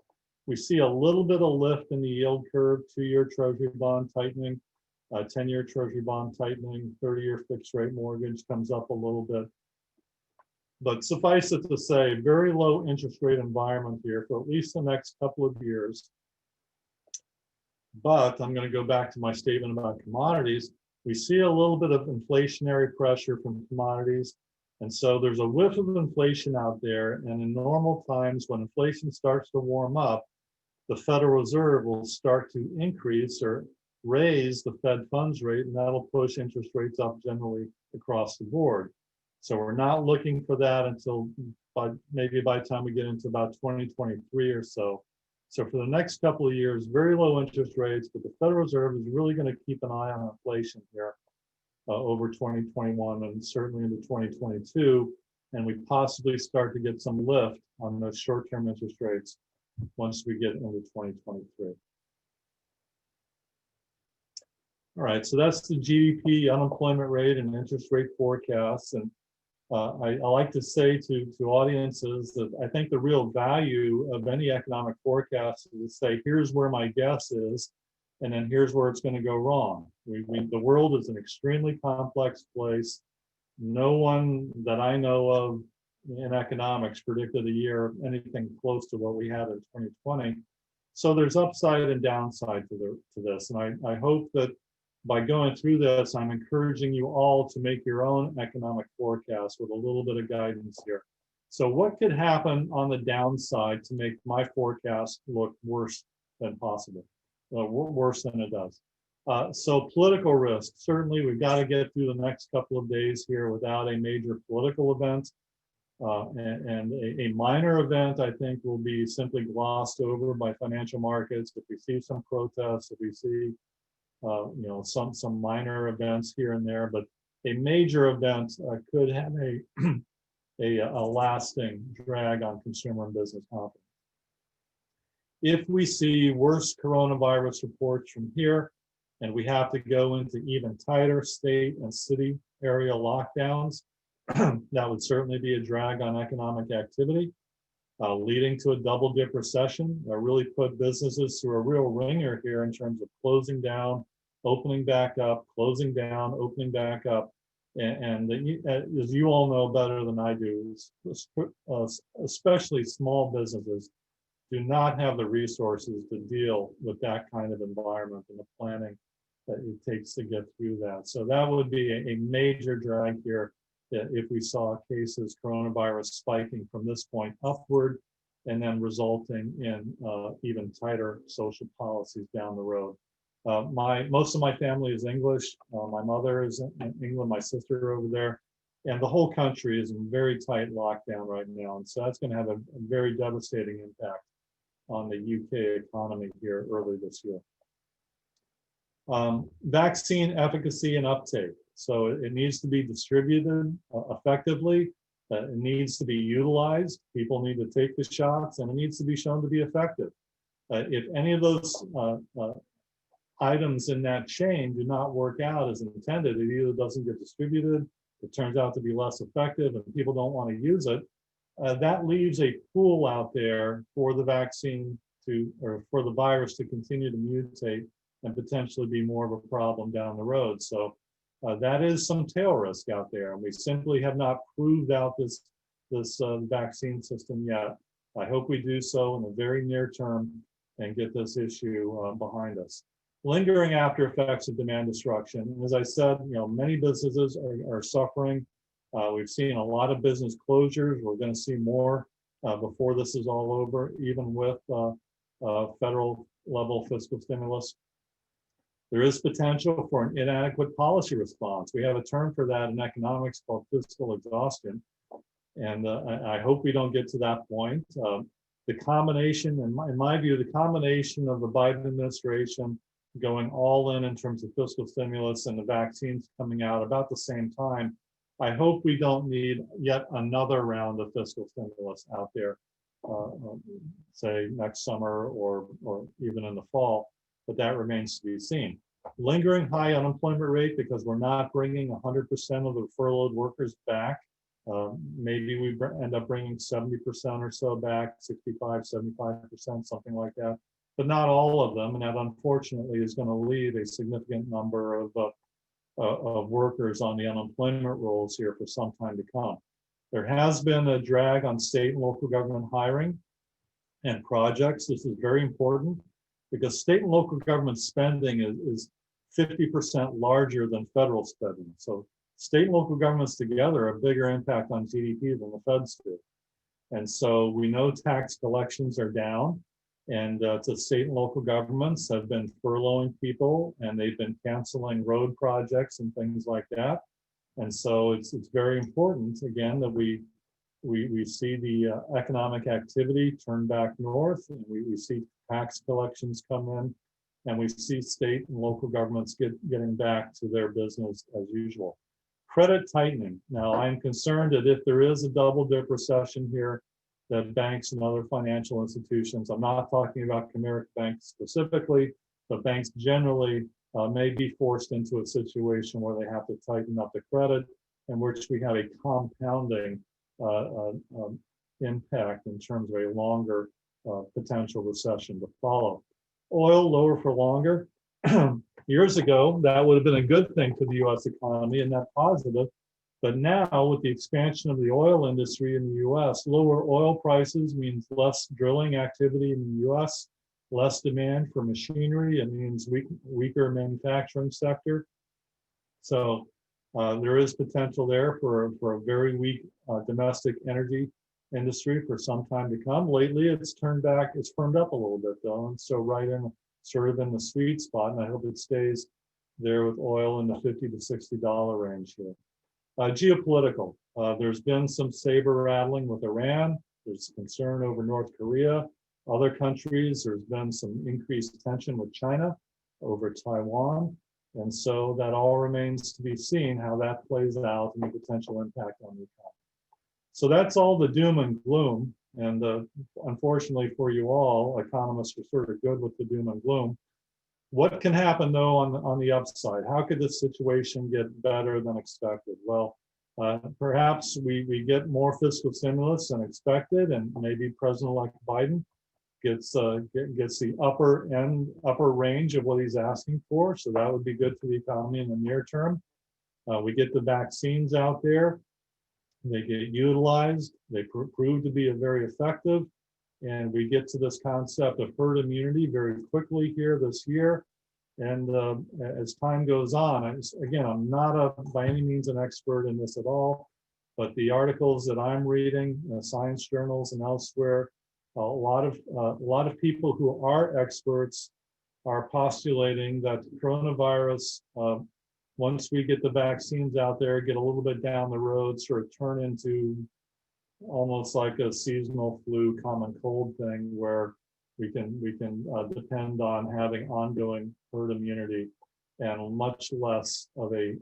We see a little bit of lift in the yield curve, 2-year Treasury bond tightening, 10-year Treasury bond tightening, 30-year fixed rate mortgage comes up a little bit. But suffice it to say, very low interest rate environment here for at least the next couple of years. But I'm going to go back to my statement about commodities. We see a little bit of inflationary pressure from commodities. And so there's a whiff of inflation out there. And in normal times, when inflation starts to warm up, the Federal Reserve will start to increase or raise the Fed funds rate, and that'll push interest rates up generally across the board. So we're not looking for that until maybe by the time we get into about 2023 or so. So for the next couple of years, very low interest rates, but the Federal Reserve is really going to keep an eye on inflation here over 2021 and certainly into 2022. And we possibly start to get some lift on those short-term interest rates once we get into 2023. All right, so that's the GDP, unemployment rate, and interest rate forecasts. And I like to say to audiences that I think the real value of any economic forecast is to say, here's where my guess is, and then here's where it's going to go wrong. The world is an extremely complex place. No one that I know of in economics predicted a year anything close to what we had in 2020. So there's upside and downside to this. And I hope that by going through this, I'm encouraging you all to make your own economic forecast with a little bit of guidance here. So what could happen on the downside to make my forecast look worse than possible, worse than it does? So political risk, certainly we've got to get through the next couple of days here without a major political event. And a minor event, I think, will be simply glossed over by financial markets. If we see some protests, if we see some minor events here and there, but a major event could have a lasting drag on consumer and business confidence. If we see worse coronavirus reports from here, and we have to go into even tighter state and city area lockdowns, that would certainly be a drag on economic activity, leading to a double dip recession. Really put businesses through a real ringer here in terms of closing down, opening back up, closing down, opening back up. And as you all know better than I do, especially small businesses do not have the resources to deal with that kind of environment and the planning that it takes to get through that. So that would be a major drag here if we saw cases, coronavirus spiking from this point upward and then resulting in even tighter social policies down the road. Most of my family is English. My mother is in England, my sister over there, and the whole country is in very tight lockdown right now. And so that's going to have a very devastating impact on the UK economy here early this year. Vaccine efficacy and uptake. So it needs to be distributed effectively. It needs to be utilized. People need to take the shots, and it needs to be shown to be effective. If any of those items in that chain do not work out as intended, it either doesn't get distributed, it turns out to be less effective, and people don't want to use it. That leaves a pool out there for the vaccine or for the virus to continue to mutate and potentially be more of a problem down the road. So that is some tail risk out there, and we simply have not proved out this vaccine system yet. I hope we do so in the very near term and get this issue behind us. Lingering after effects of demand destruction. And as I said, many businesses are suffering. We've seen a lot of business closures. We're going to see more before this is all over, even with federal level fiscal stimulus. There is potential for an inadequate policy response. We have a term for that in economics called fiscal exhaustion. And I hope we don't get to that point. The combination, in my view, the combination of the Biden administration going all in terms of fiscal stimulus and the vaccines coming out about the same time, I hope we don't need yet another round of fiscal stimulus out there, say next summer or even in the fall, but that remains to be seen. Lingering high unemployment rate because we're not bringing 100% of the furloughed workers back. Maybe we end up bringing 70% or so back, 65, 75%, something like that, but not all of them. And that unfortunately is going to leave a significant number of workers on the unemployment rolls here for some time to come. There has been a drag on state and local government hiring and projects. This is very important because state and local government spending is 50% larger than federal spending. So state and local governments together have a bigger impact on GDP than the feds do. And so we know tax collections are down, and the state and local governments have been furloughing people, and they've been canceling road projects and things like that. And so it's very important, again, that we see the economic activity turn back north, and we see tax collections come in, and we see state and local governments getting back to their business as usual. Credit tightening. Now, I'm concerned that if there is a double-dip recession here, that banks and other financial institutions, I'm not talking about Comerica Bank specifically, but banks generally may be forced into a situation where they have to tighten up the credit, in which we have a compounding impact in terms of a longer potential recession to follow. Oil lower for longer. Years ago, that would have been a good thing for the US economy and net positive. But now with the expansion of the oil industry in the US, lower oil prices means less drilling activity in the US, less demand for machinery. It means weaker manufacturing sector. So there is potential there for a very weak domestic energy industry for some time to come. Lately, it's turned back, it's firmed up a little bit though. And so right in sort of in the sweet spot, and I hope it stays there with oil in the $50 to $60 range here. Geopolitical, there's been some saber rattling with Iran. There's concern over North Korea. Other countries, there's been some increased tension with China over Taiwan. And so that all remains to be seen how that plays out and the potential impact on the economy. So that's all the doom and gloom. And unfortunately for you all, economists are sort of good with the doom and gloom. What can happen though on the upside? How could this situation get better than expected? Well, perhaps we get more fiscal stimulus than expected, and maybe President-elect Biden gets the upper range of what he's asking for. So that would be good for the economy in the near term. We get the vaccines out there. They get utilized. They prove to be very effective. And we get to this concept of herd immunity very quickly here this year. And as time goes on, again, I'm not by any means an expert in this at all, but the articles that I'm reading, science journals and elsewhere, a lot of people who are experts are postulating that coronavirus, once we get the vaccines out there, get a little bit down the road, sort of turn into almost like a seasonal flu, common cold thing, where we can depend on having ongoing herd immunity and much less of a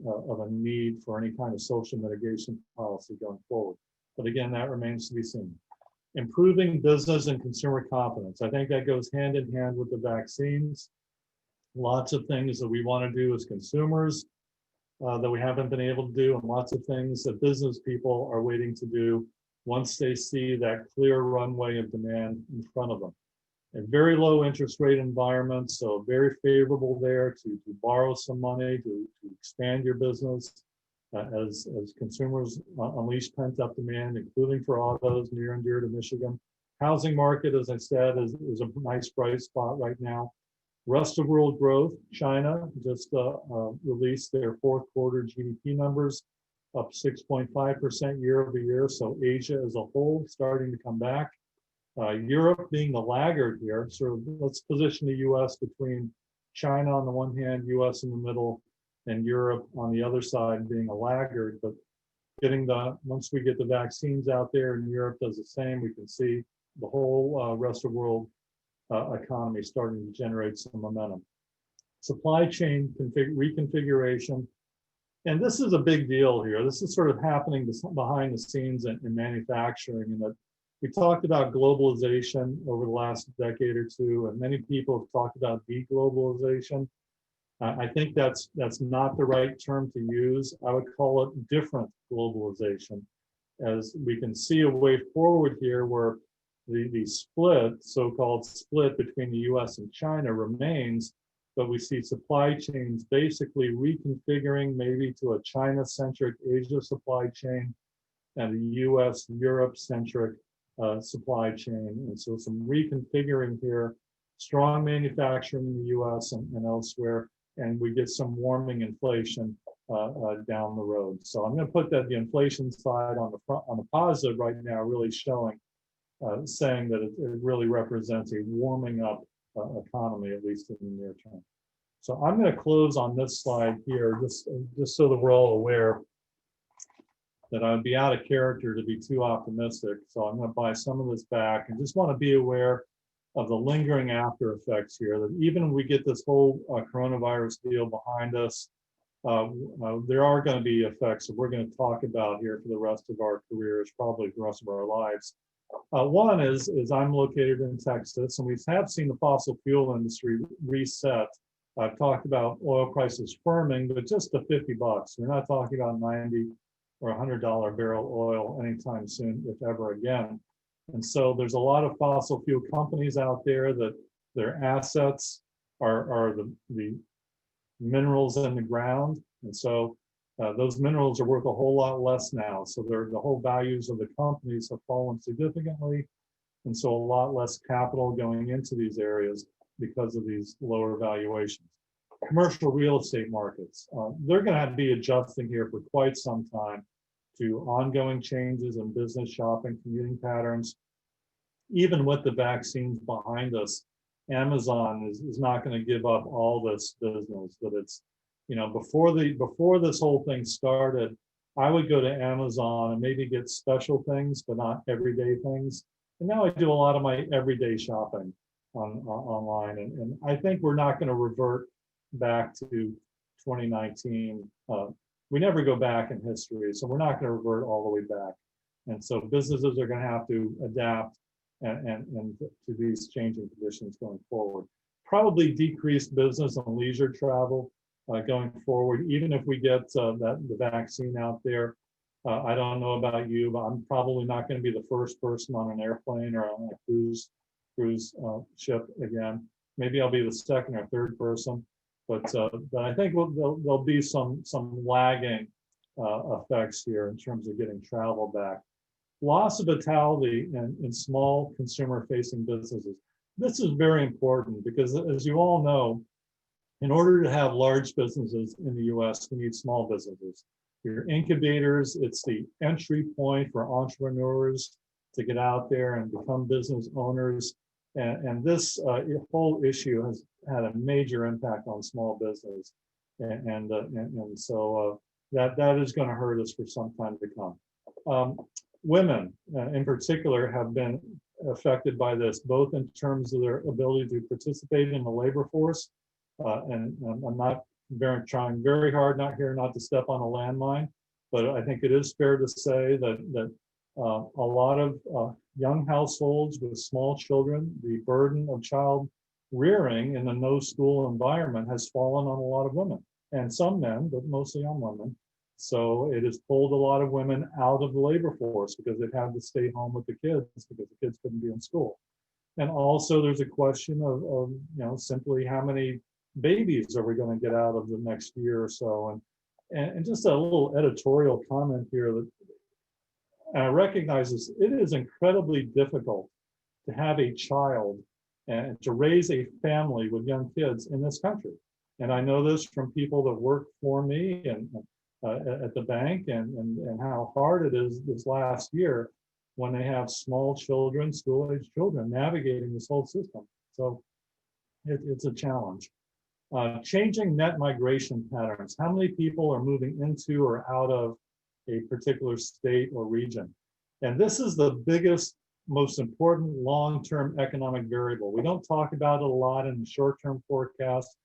need for any kind of social mitigation policy going forward. But again, that remains to be seen. Improving business and consumer confidence. I think that goes hand in hand with the vaccines. Lots of things that we want to do as consumers that we haven't been able to do, and lots of things that business people are waiting to do once they see that clear runway of demand in front of them. A very low interest rate environment, so very favorable there to borrow some money, to expand your business as consumers unleash pent-up demand, including for autos near and dear to Michigan. Housing market, as I said, is a nice bright spot right now. Rest of world growth, China just released their fourth quarter GDP numbers, up 6.5% year over year. So Asia as a whole starting to come back. Europe being the laggard here. So let's position the US between China on the one hand, US in the middle, and Europe on the other side being a laggard. But once we get the vaccines out there and Europe does the same, we can see the whole rest of the world economy starting to generate some momentum. Supply chain reconfiguration. And this is a big deal here. This is sort of happening behind the scenes in manufacturing. And that we talked about globalization over the last decade or two, and many people have talked about deglobalization. I think that's not the right term to use. I would call it different globalization, as we can see a way forward here where the split, so-called split between the US and China remains, but we see supply chains basically reconfiguring maybe to a China-centric Asia supply chain and a US-Europe-centric supply chain. And so some reconfiguring here, strong manufacturing in the US and elsewhere, and we get some warming inflation down the road. So I'm going to put that the inflation side on the positive right now, really showing, saying that it really represents a warming up economy, at least in the near term. So I'm going to close on this slide here, just so that we're all aware that I'd be out of character to be too optimistic. So I'm going to buy some of this back and just want to be aware of the lingering after effects here, that even when we get this whole coronavirus deal behind us, there are going to be effects that we're going to talk about here for the rest of our careers, probably the rest of our lives. One is I'm located in Texas, and we have seen the fossil fuel industry reset. I've talked about oil prices firming, but just to $50. We're not talking about 90 or $100 barrel oil anytime soon, if ever again. And so there's a lot of fossil fuel companies out there that their assets are the minerals in the ground. And so those minerals are worth a whole lot less now. So the whole values of the companies have fallen significantly. And so a lot less capital going into these areas because of these lower valuations. Commercial real estate markets, they're going to be adjusting here for quite some time to ongoing changes in business, shopping, commuting patterns. Even with the vaccines behind us, Amazon is not going to give up all this business. That it's, before this whole thing started, I would go to Amazon and maybe get special things, but not everyday things. And now I do a lot of my everyday shopping online. And I think we're not going to revert back to 2019. We never go back in history, so we're not going to revert all the way back. And so businesses are going to have to adapt and to these changing conditions going forward. Probably decreased business and leisure travel going forward, even if we get the vaccine out there. I don't know about you, but I'm probably not going to be the first person on an airplane or on a cruise ship again. Maybe I'll be the second or third person, but I think there'll be some lagging effects here in terms of getting travel back. Loss of vitality in small consumer-facing businesses. This is very important because, as you all know, in order to have large businesses in the US, we need small businesses. Your incubators, it's the entry point for entrepreneurs to get out there and become business owners. And this whole issue has had a major impact on small business. And so that is going to hurt us for some time to come. Women in particular have been affected by this, both in terms of their ability to participate in the labor force. And I'm not trying very hard not to step on a landmine, but I think it is fair to say that a lot of young households with small children, the burden of child rearing in a no school environment has fallen on a lot of women and some men, but mostly on women. So it has pulled a lot of women out of the labor force because they've had to stay home with the kids because the kids couldn't be in school. And also there's a question of simply how many babies are we going to get out of the next year or so. And just a little editorial comment here that I recognize this, it is incredibly difficult to have a child and to raise a family with young kids in this country. And I know this from people that work for me and at the bank and how hard it is this last year when they have small children, school-age children, navigating this whole system. So it's a challenge. Changing net migration patterns. How many people are moving into or out of a particular state or region. And this is the biggest, most important long-term economic variable. We don't talk about it a lot in the short-term forecast,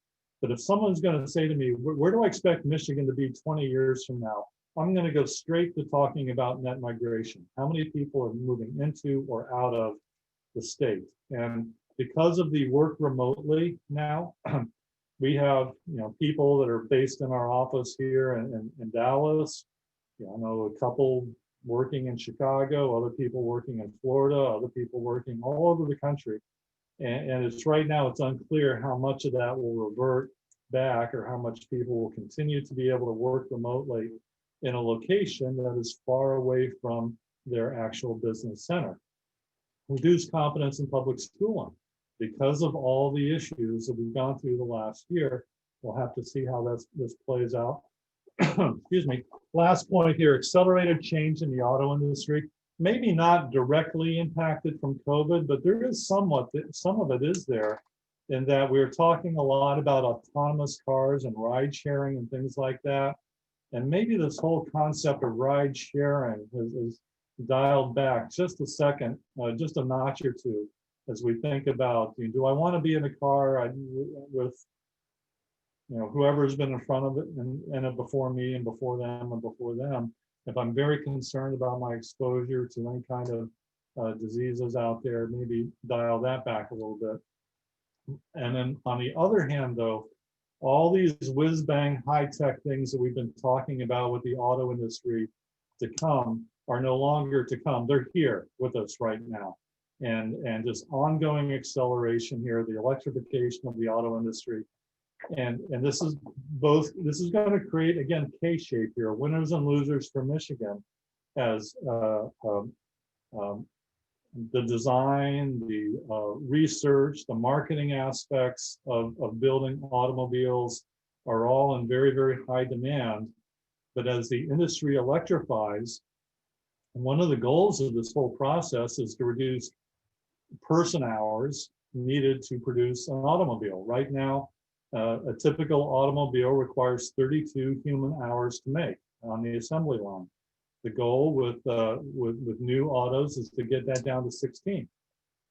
but if someone's going to say to me, where do I expect Michigan to be 20 years from now? I'm going to go straight to talking about net migration. How many people are moving into or out of the state? And because of the work remotely now, we have people that are based in our office here in Dallas. I know a couple working in Chicago, other people working in Florida, other people working all over the country. And it's right now, it's unclear how much of that will revert back or how much people will continue to be able to work remotely in a location that is far away from their actual business center. Reduced confidence in public schooling. Because of all the issues that we've gone through the last year, we'll have to see how this plays out. Excuse me. Last point here, accelerated change in the auto industry. Maybe not directly impacted from COVID, but there is some of it is there in that we're talking a lot about autonomous cars and ride sharing and things like that. And maybe this whole concept of ride sharing is dialed back just a second, just a notch or two, as we think about, do I want to be in a car with whoever's been in front of it and before me and before them and before them, if I'm very concerned about my exposure to any kind of diseases out there, maybe dial that back a little bit. And then on the other hand, though, all these whiz-bang high-tech things that we've been talking about with the auto industry to come are no longer to come. They're here with us right now. And just ongoing acceleration here, the electrification of the auto industry. And this is going to create, again, K-shape here, winners and losers for Michigan as the design, the research, the marketing aspects of building automobiles are all in very, very high demand. But as the industry electrifies, one of the goals of this whole process is to reduce person hours needed to produce an automobile. Right now, a typical automobile requires 32 human hours to make on the assembly line. The goal with new autos is to get that down to 16.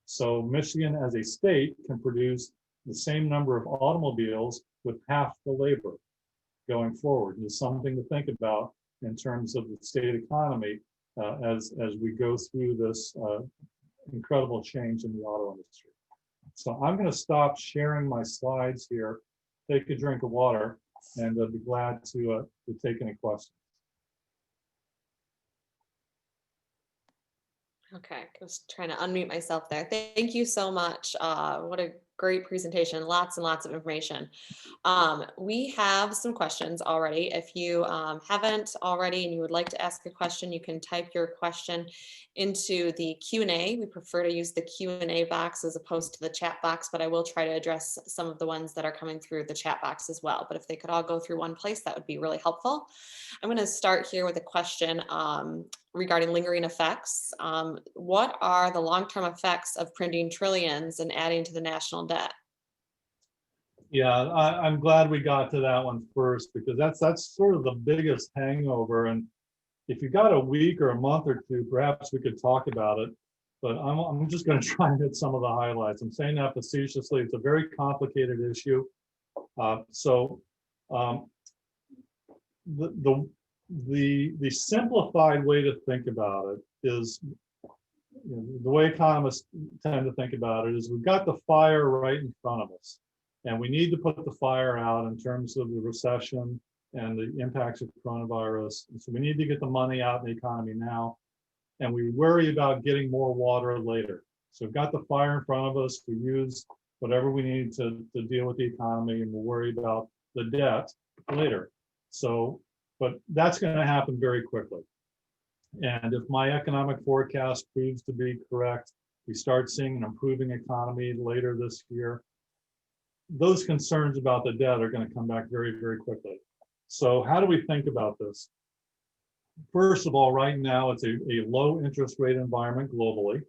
So Michigan as a state can produce the same number of automobiles with half the labor going forward. And it's something to think about in terms of the state economy as we go through this incredible change in the auto industry. So I'm going to stop sharing my slides here, take a drink of water, and I'd be glad to take any questions. Okay, I was trying to unmute myself there. Thank you so much. What a great presentation, lots and lots of information. We have some questions already. If you haven't already and you would like to ask a question, you can type your question into the Q&A. We prefer to use the Q&A box as opposed to the chat box, but I will try to address some of the ones that are coming through the chat box as well. But if they could all go through one place, that would be really helpful. I'm going to start here with a question regarding lingering effects. What are the long-term effects of printing trillions and adding to the national debt? Yeah, I'm glad we got to that one first, because that's sort of the biggest hangover. And if you got a week or a month or two, perhaps we could talk about it. But I'm just going to try and hit some of the highlights. I'm saying that facetiously. It's a very complicated issue. The simplified way to think about it is, the way economists tend to think about it is, we've got the fire right in front of us, and we need to put the fire out in terms of the recession and the impacts of coronavirus. And so we need to get the money out in the economy now, and we worry about getting more water later. So we've got the fire in front of us. We use whatever we need to deal with the economy, and we'll worry about the debt later. But that's going to happen very quickly. And if my economic forecast proves to be correct, we start seeing an improving economy later this year, those concerns about the debt are going to come back very, very quickly. So how do we think about this? First of all, right now, it's a low interest rate environment globally.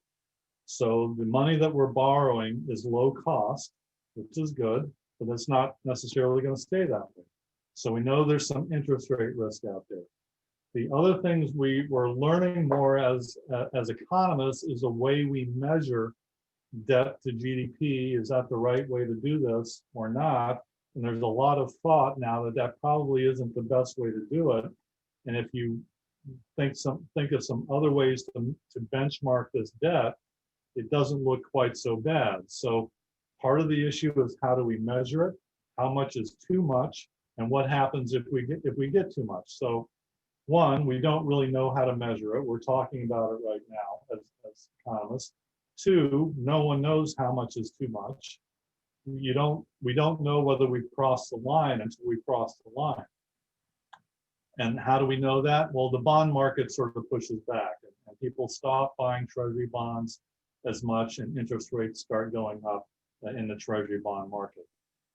So the money that we're borrowing is low cost, which is good, but it's not necessarily going to stay that way. So we know there's some interest rate risk out there. The other things we were learning more as economists is a way we measure debt to GDP. Is that the right way to do this or not? And there's a lot of thought now that that probably isn't the best way to do it. And if you think of some other ways to benchmark this debt, it doesn't look quite so bad. So part of the issue is how do we measure it? How much is too much? And what happens if we get too much? So one, we don't really know how to measure it. We're talking about it right now as economists. Two, no one knows how much is too much. We don't know whether we've crossed the line until we cross the line. And how do we know that? Well, the bond market sort of pushes back and people stop buying treasury bonds as much and interest rates start going up in the treasury bond market.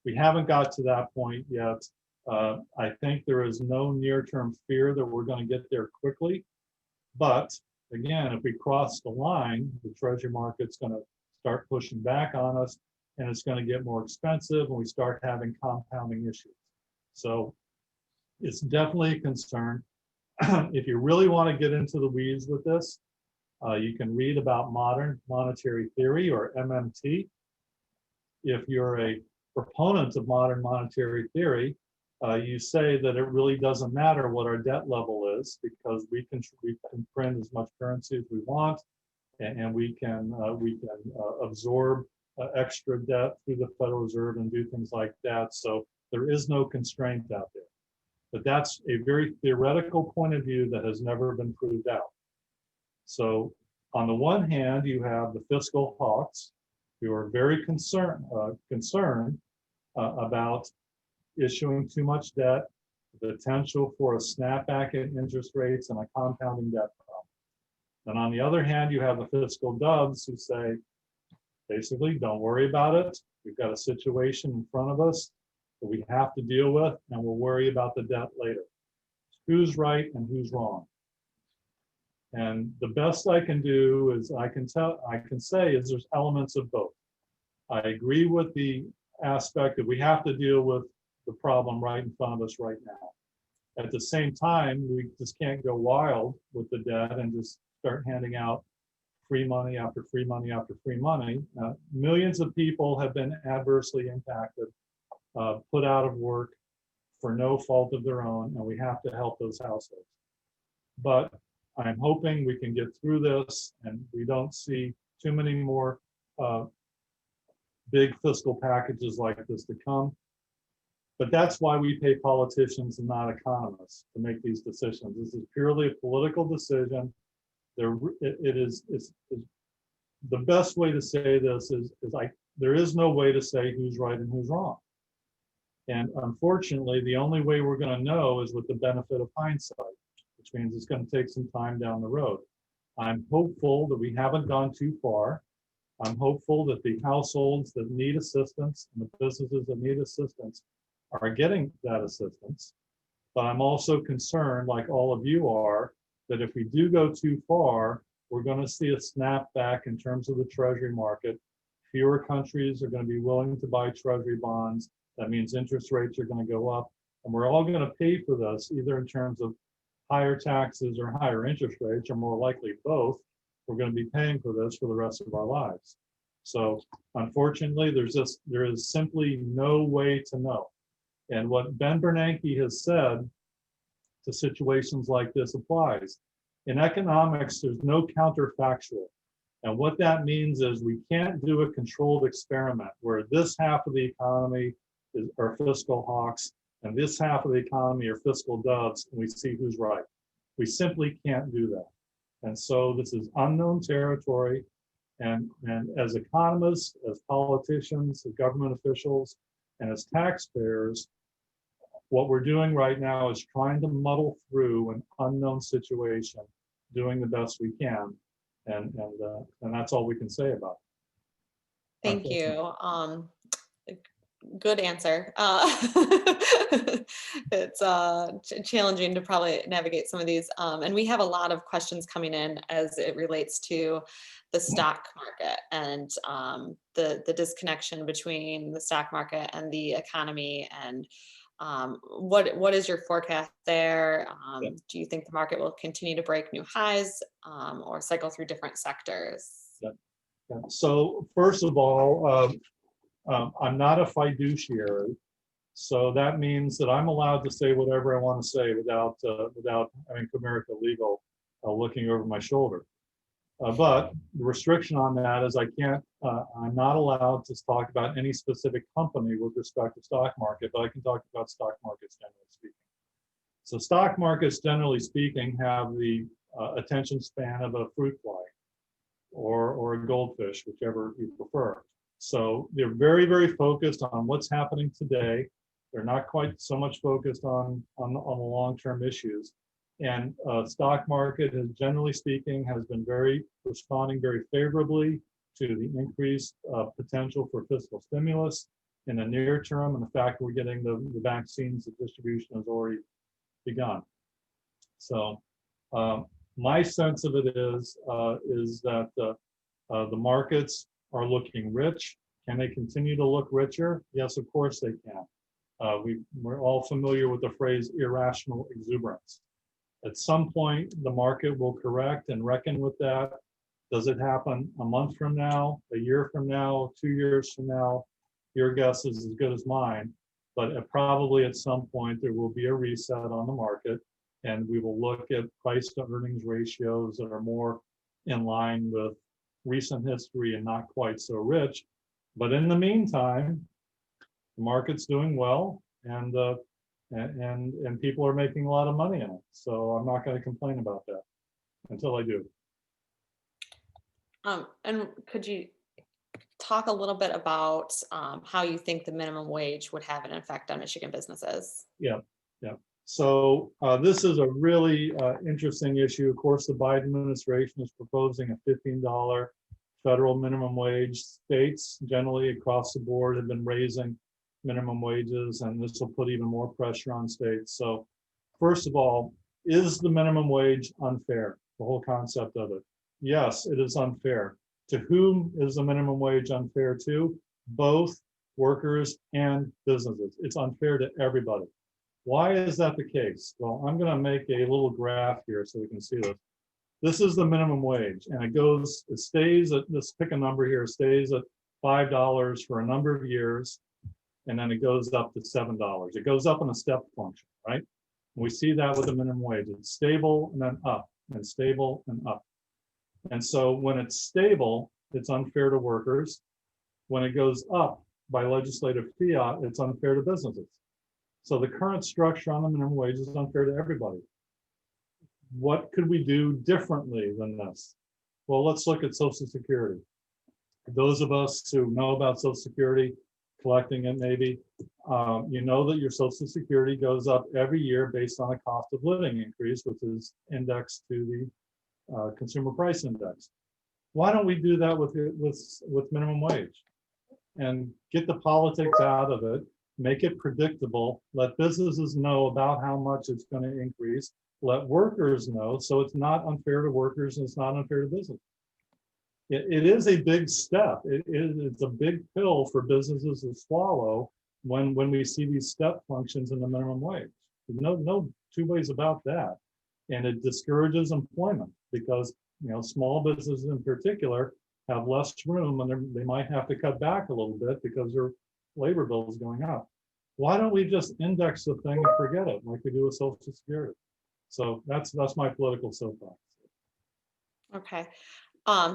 We haven't got to that point yet. I think there is no near-term fear that we're going to get there quickly. But again, if we cross the line, the treasury market's going to start pushing back on us and it's going to get more expensive and we start having compounding issues. So it's definitely a concern. If you really want to get into the weeds with this, you can read about modern monetary theory, or MMT. If you're a proponent of modern monetary theory, you say that it really doesn't matter what our debt level is because we can print as much currency as we want, and we can absorb extra debt through the Federal Reserve and do things like that. So there is no constraint out there. But that's a very theoretical point of view that has never been proved out. So on the one hand, you have the fiscal hawks who are very concerned about issuing too much debt, the potential for a snapback in interest rates and a compounding debt problem. And on the other hand, you have the fiscal doves who say, basically, don't worry about it. We've got a situation in front of us that we have to deal with, and we'll worry about the debt later. Who's right and who's wrong? And the best I can do is I can say is there's elements of both. I agree with the aspect that we have to deal with the problem right in front of us right now. At the same time, we just can't go wild with the debt and just start handing out free money after free money after free money. Millions of people have been adversely impacted, put out of work for no fault of their own, and we have to help those households. But I'm hoping we can get through this and we don't see too many more big fiscal packages like this to come. But that's why we pay politicians and not economists to make these decisions. This is purely a political decision. It's the best way to say this is like there is no way to say who's right and who's wrong. And unfortunately, the only way we're going to know is with the benefit of hindsight, which means it's going to take some time down the road. I'm hopeful that we haven't gone too far. I'm hopeful that the households that need assistance and the businesses that need assistance are getting that assistance. But I'm also concerned, like all of you are, that if we do go too far, we're going to see a snapback in terms of the treasury market. Fewer countries are going to be willing to buy treasury bonds. That means interest rates are going to go up, and we're all going to pay for this, either in terms of higher taxes or higher interest rates, or more likely both. We're going to be paying for this for the rest of our lives. So unfortunately, there is simply no way to know. And what Ben Bernanke has said to situations like this applies. In economics, there's no counterfactual. And what that means is we can't do a controlled experiment where this half of the economy are fiscal hawks and this half of the economy are fiscal doves, and we see who's right. We simply can't do that. And so this is unknown territory. And as economists, as politicians, as government officials, and as taxpayers, what we're doing right now is trying to muddle through an unknown situation, doing the best we can. And that's all we can say about it. Thank you. Good answer. It's challenging to probably navigate some of these. And we have a lot of questions coming in as it relates to the stock market and the disconnection between the stock market and the economy. And What is your forecast there? Yeah. Do you think the market will continue to break new highs or cycle through different sectors? Yeah. So first of all, I'm not a fiduciary, so that means that I'm allowed to say whatever I want to say without having Comerica Legal looking over my shoulder. But the restriction on that is I'm not allowed to talk about any specific company with respect to stock market, but I can talk about stock markets generally speaking. So stock markets generally speaking have the attention span of a fruit fly or a goldfish, whichever you prefer. So they're very, very focused on what's happening today. They're not quite so much focused on the long-term issues. And stock market has, generally speaking, has been responding very favorably to the increased potential for fiscal stimulus in the near term, and the fact we're getting the vaccines, the distribution has already begun. So my sense of it is that the markets are looking rich. Can they continue to look richer? Yes, of course they can. We're all familiar with the phrase irrational exuberance. At some point, the market will correct and reckon with that. Does it happen a month from now, a year from now, 2 years from now? Your guess is as good as mine, but probably at some point there will be a reset on the market, and we will look at price to earnings ratios that are more in line with recent history and not quite so rich. But in the meantime, the market's doing well, and people are making a lot of money in it. So I'm not going to complain about that until I do. And could you talk a little bit about how you think the minimum wage would have an effect on Michigan businesses? Yeah. So this is a really interesting issue. Of course, the Biden administration is proposing a $15 federal minimum wage. States generally across the board have been raising minimum wages, and this will put even more pressure on states. So first of all, is the minimum wage unfair? The whole concept of it. Yes, it is unfair. To whom is the minimum wage unfair to? Both workers and businesses. It's unfair to everybody. Why is that the case? Well, I'm going to make a little graph here so we can see this. This is the minimum wage, and it stays at, let's pick a number here, stays at $5 for a number of years, and then it goes up to $7. It goes up in a step function, right? We see that with the minimum wage. It's stable and then up, and stable and up. And so when it's stable, it's unfair to workers. When it goes up by legislative fiat, it's unfair to businesses. So the current structure on the minimum wage is unfair to everybody. What could we do differently than this? Well, let's look at Social Security. Those of us who know about Social Security, collecting it maybe, you know that your Social Security goes up every year based on a cost of living increase, which is indexed to the Consumer Price Index. Why don't we do that with minimum wage and get the politics out of it? Make it predictable, let businesses know about how much it's going to increase, let workers know, so it's not unfair to workers and it's not unfair to business. It is a big step. It's a big pill for businesses to swallow when we see these step functions in the minimum wage. No two ways about that. And it discourages employment because small businesses in particular have less room, and they might have to cut back a little bit because their labor bill is going up. Why don't we just index the thing and forget it like we do with Social Security? So that's my political soapbox. Okay.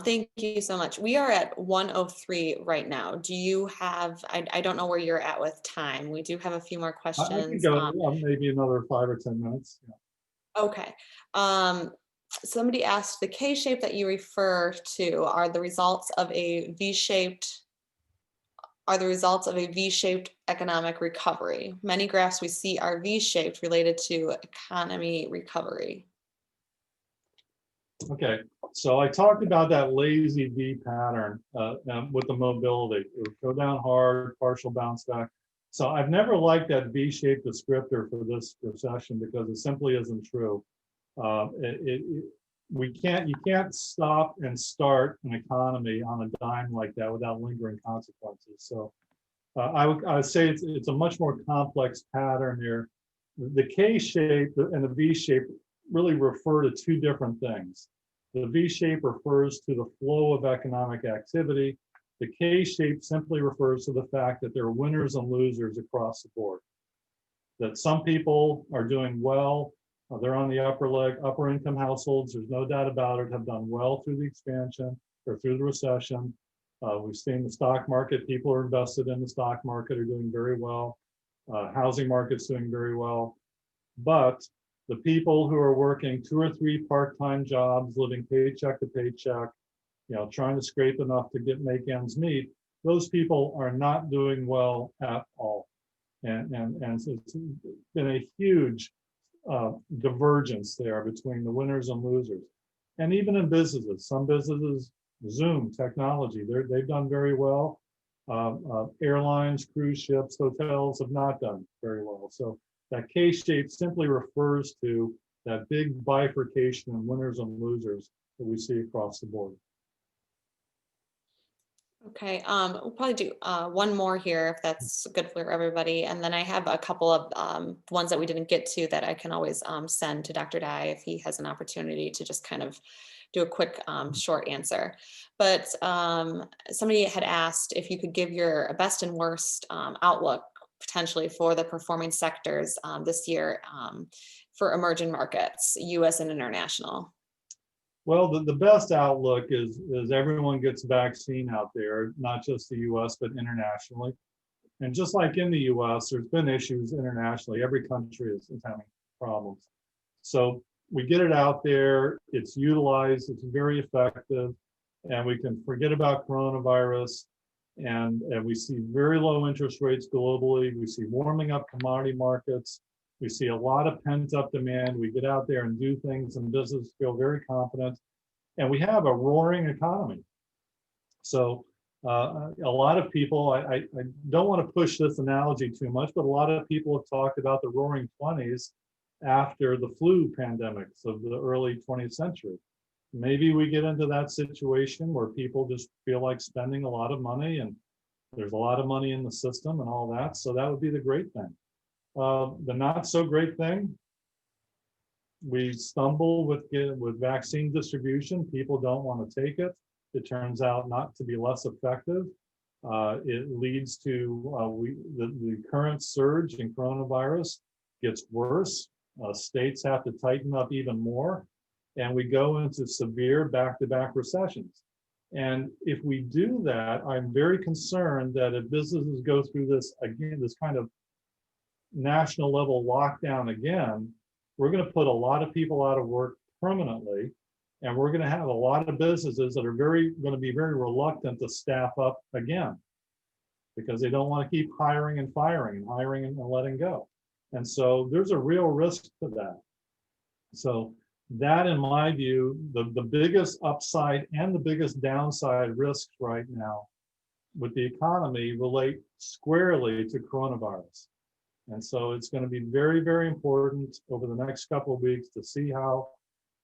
Thank you so much. We are at 1:03 right now. Do you have, I don't know where you're at with time. We do have a few more questions. I can go maybe another 5 or 10 minutes. Yeah. Okay. Somebody asked, the K shape that you refer to are the results of a V-shaped economic recovery. Many graphs we see are V-shaped related to economy recovery. Okay, so I talked about that lazy V pattern with the mobility. It would go down hard, partial bounce back. So I've never liked that V-shaped descriptor for this recession because it simply isn't true. You can't stop and start an economy on a dime like that without lingering consequences. So I would say it's a much more complex pattern here. The K shape and the V shape really refer to two different things. The V shape refers to the flow of economic activity. The K shape simply refers to the fact that there are winners and losers across the board. That some people are doing well, they're on the upper leg, upper income households, there's no doubt about it, have done well through the expansion or through the recession. We've seen the stock market, people are invested in the stock market are doing very well. Housing market's doing very well. But the people who are working 2 or 3 part-time jobs, living paycheck to paycheck, trying to scrape enough to make ends meet, those people are not doing well at all. And so it's been a huge divergence there between the winners and losers. And even in businesses, some businesses, Zoom technology, they've done very well. Airlines, cruise ships, hotels have not done very well. So that K shape simply refers to that big bifurcation in winners and losers that we see across the board. Okay, we'll probably do one more here if that's good for everybody. And then I have a couple of ones that we didn't get to that I can always send to Dr. Dye if he has an opportunity to just kind of do a quick short answer. But somebody had asked if you could give your best and worst outlook potentially for the performing sectors this year for emerging markets, US and international. Well, the best outlook is everyone gets vaccine out there, not just the US, but internationally. And just like in the US, there's been issues internationally. Every country is having problems. So we get it out there, it's utilized, it's very effective, and we can forget about coronavirus. And we see very low interest rates globally. We see warming up commodity markets. We see a lot of pent-up demand. We get out there and do things, and businesses feel very confident. And we have a roaring economy. So a lot of people, I don't want to push this analogy too much, but a lot of people have talked about the roaring 20s after the flu pandemics of the early 20th century. Maybe we get into that situation where people just feel like spending a lot of money, and there's a lot of money in the system and all that. So that would be the great thing. The not so great thing, we stumble with vaccine distribution. People don't want to take it. It turns out not to be less effective. It leads to the current surge in coronavirus gets worse. States have to tighten up even more, and we go into severe back-to-back recessions. And if we do that, I'm very concerned that if businesses go through this again, this kind of national level lockdown again, we're going to put a lot of people out of work permanently, and we're going to have a lot of businesses that are going to be very reluctant to staff up again because they don't want to keep hiring and firing and hiring and letting go. And so there's a real risk to that. So that, in my view, the biggest upside and the biggest downside risks right now with the economy relate squarely to coronavirus. And so it's going to be very, very important over the next couple of weeks to see how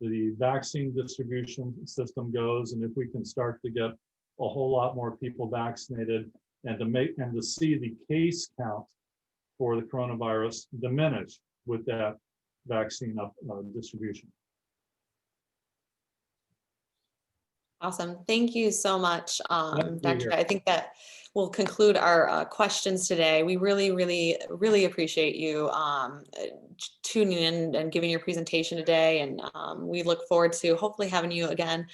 the vaccine distribution system goes, and if we can start to get a whole lot more people vaccinated, and to see the case count for the coronavirus diminish with that vaccine distribution. Awesome. Thank you so much, Dr. I think that will conclude our questions today. We really, really, really appreciate you tuning in and giving your presentation today. And we look forward to hopefully having you again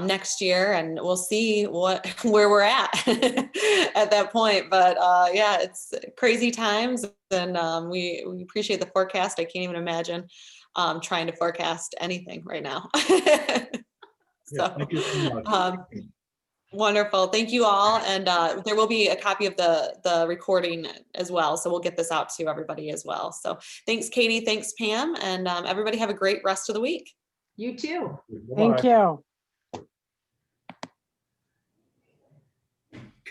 next year, and we'll see where we're at at that point. But yeah, it's crazy times, and we appreciate the forecast. I can't even imagine trying to forecast anything right now. So, yeah, thank you so much. Wonderful. Thank you all. And there will be a copy of the recording as well. So we'll get this out to everybody as well. So thanks, Katie. Thanks, Pam. And everybody have a great rest of the week. You too. Thank you.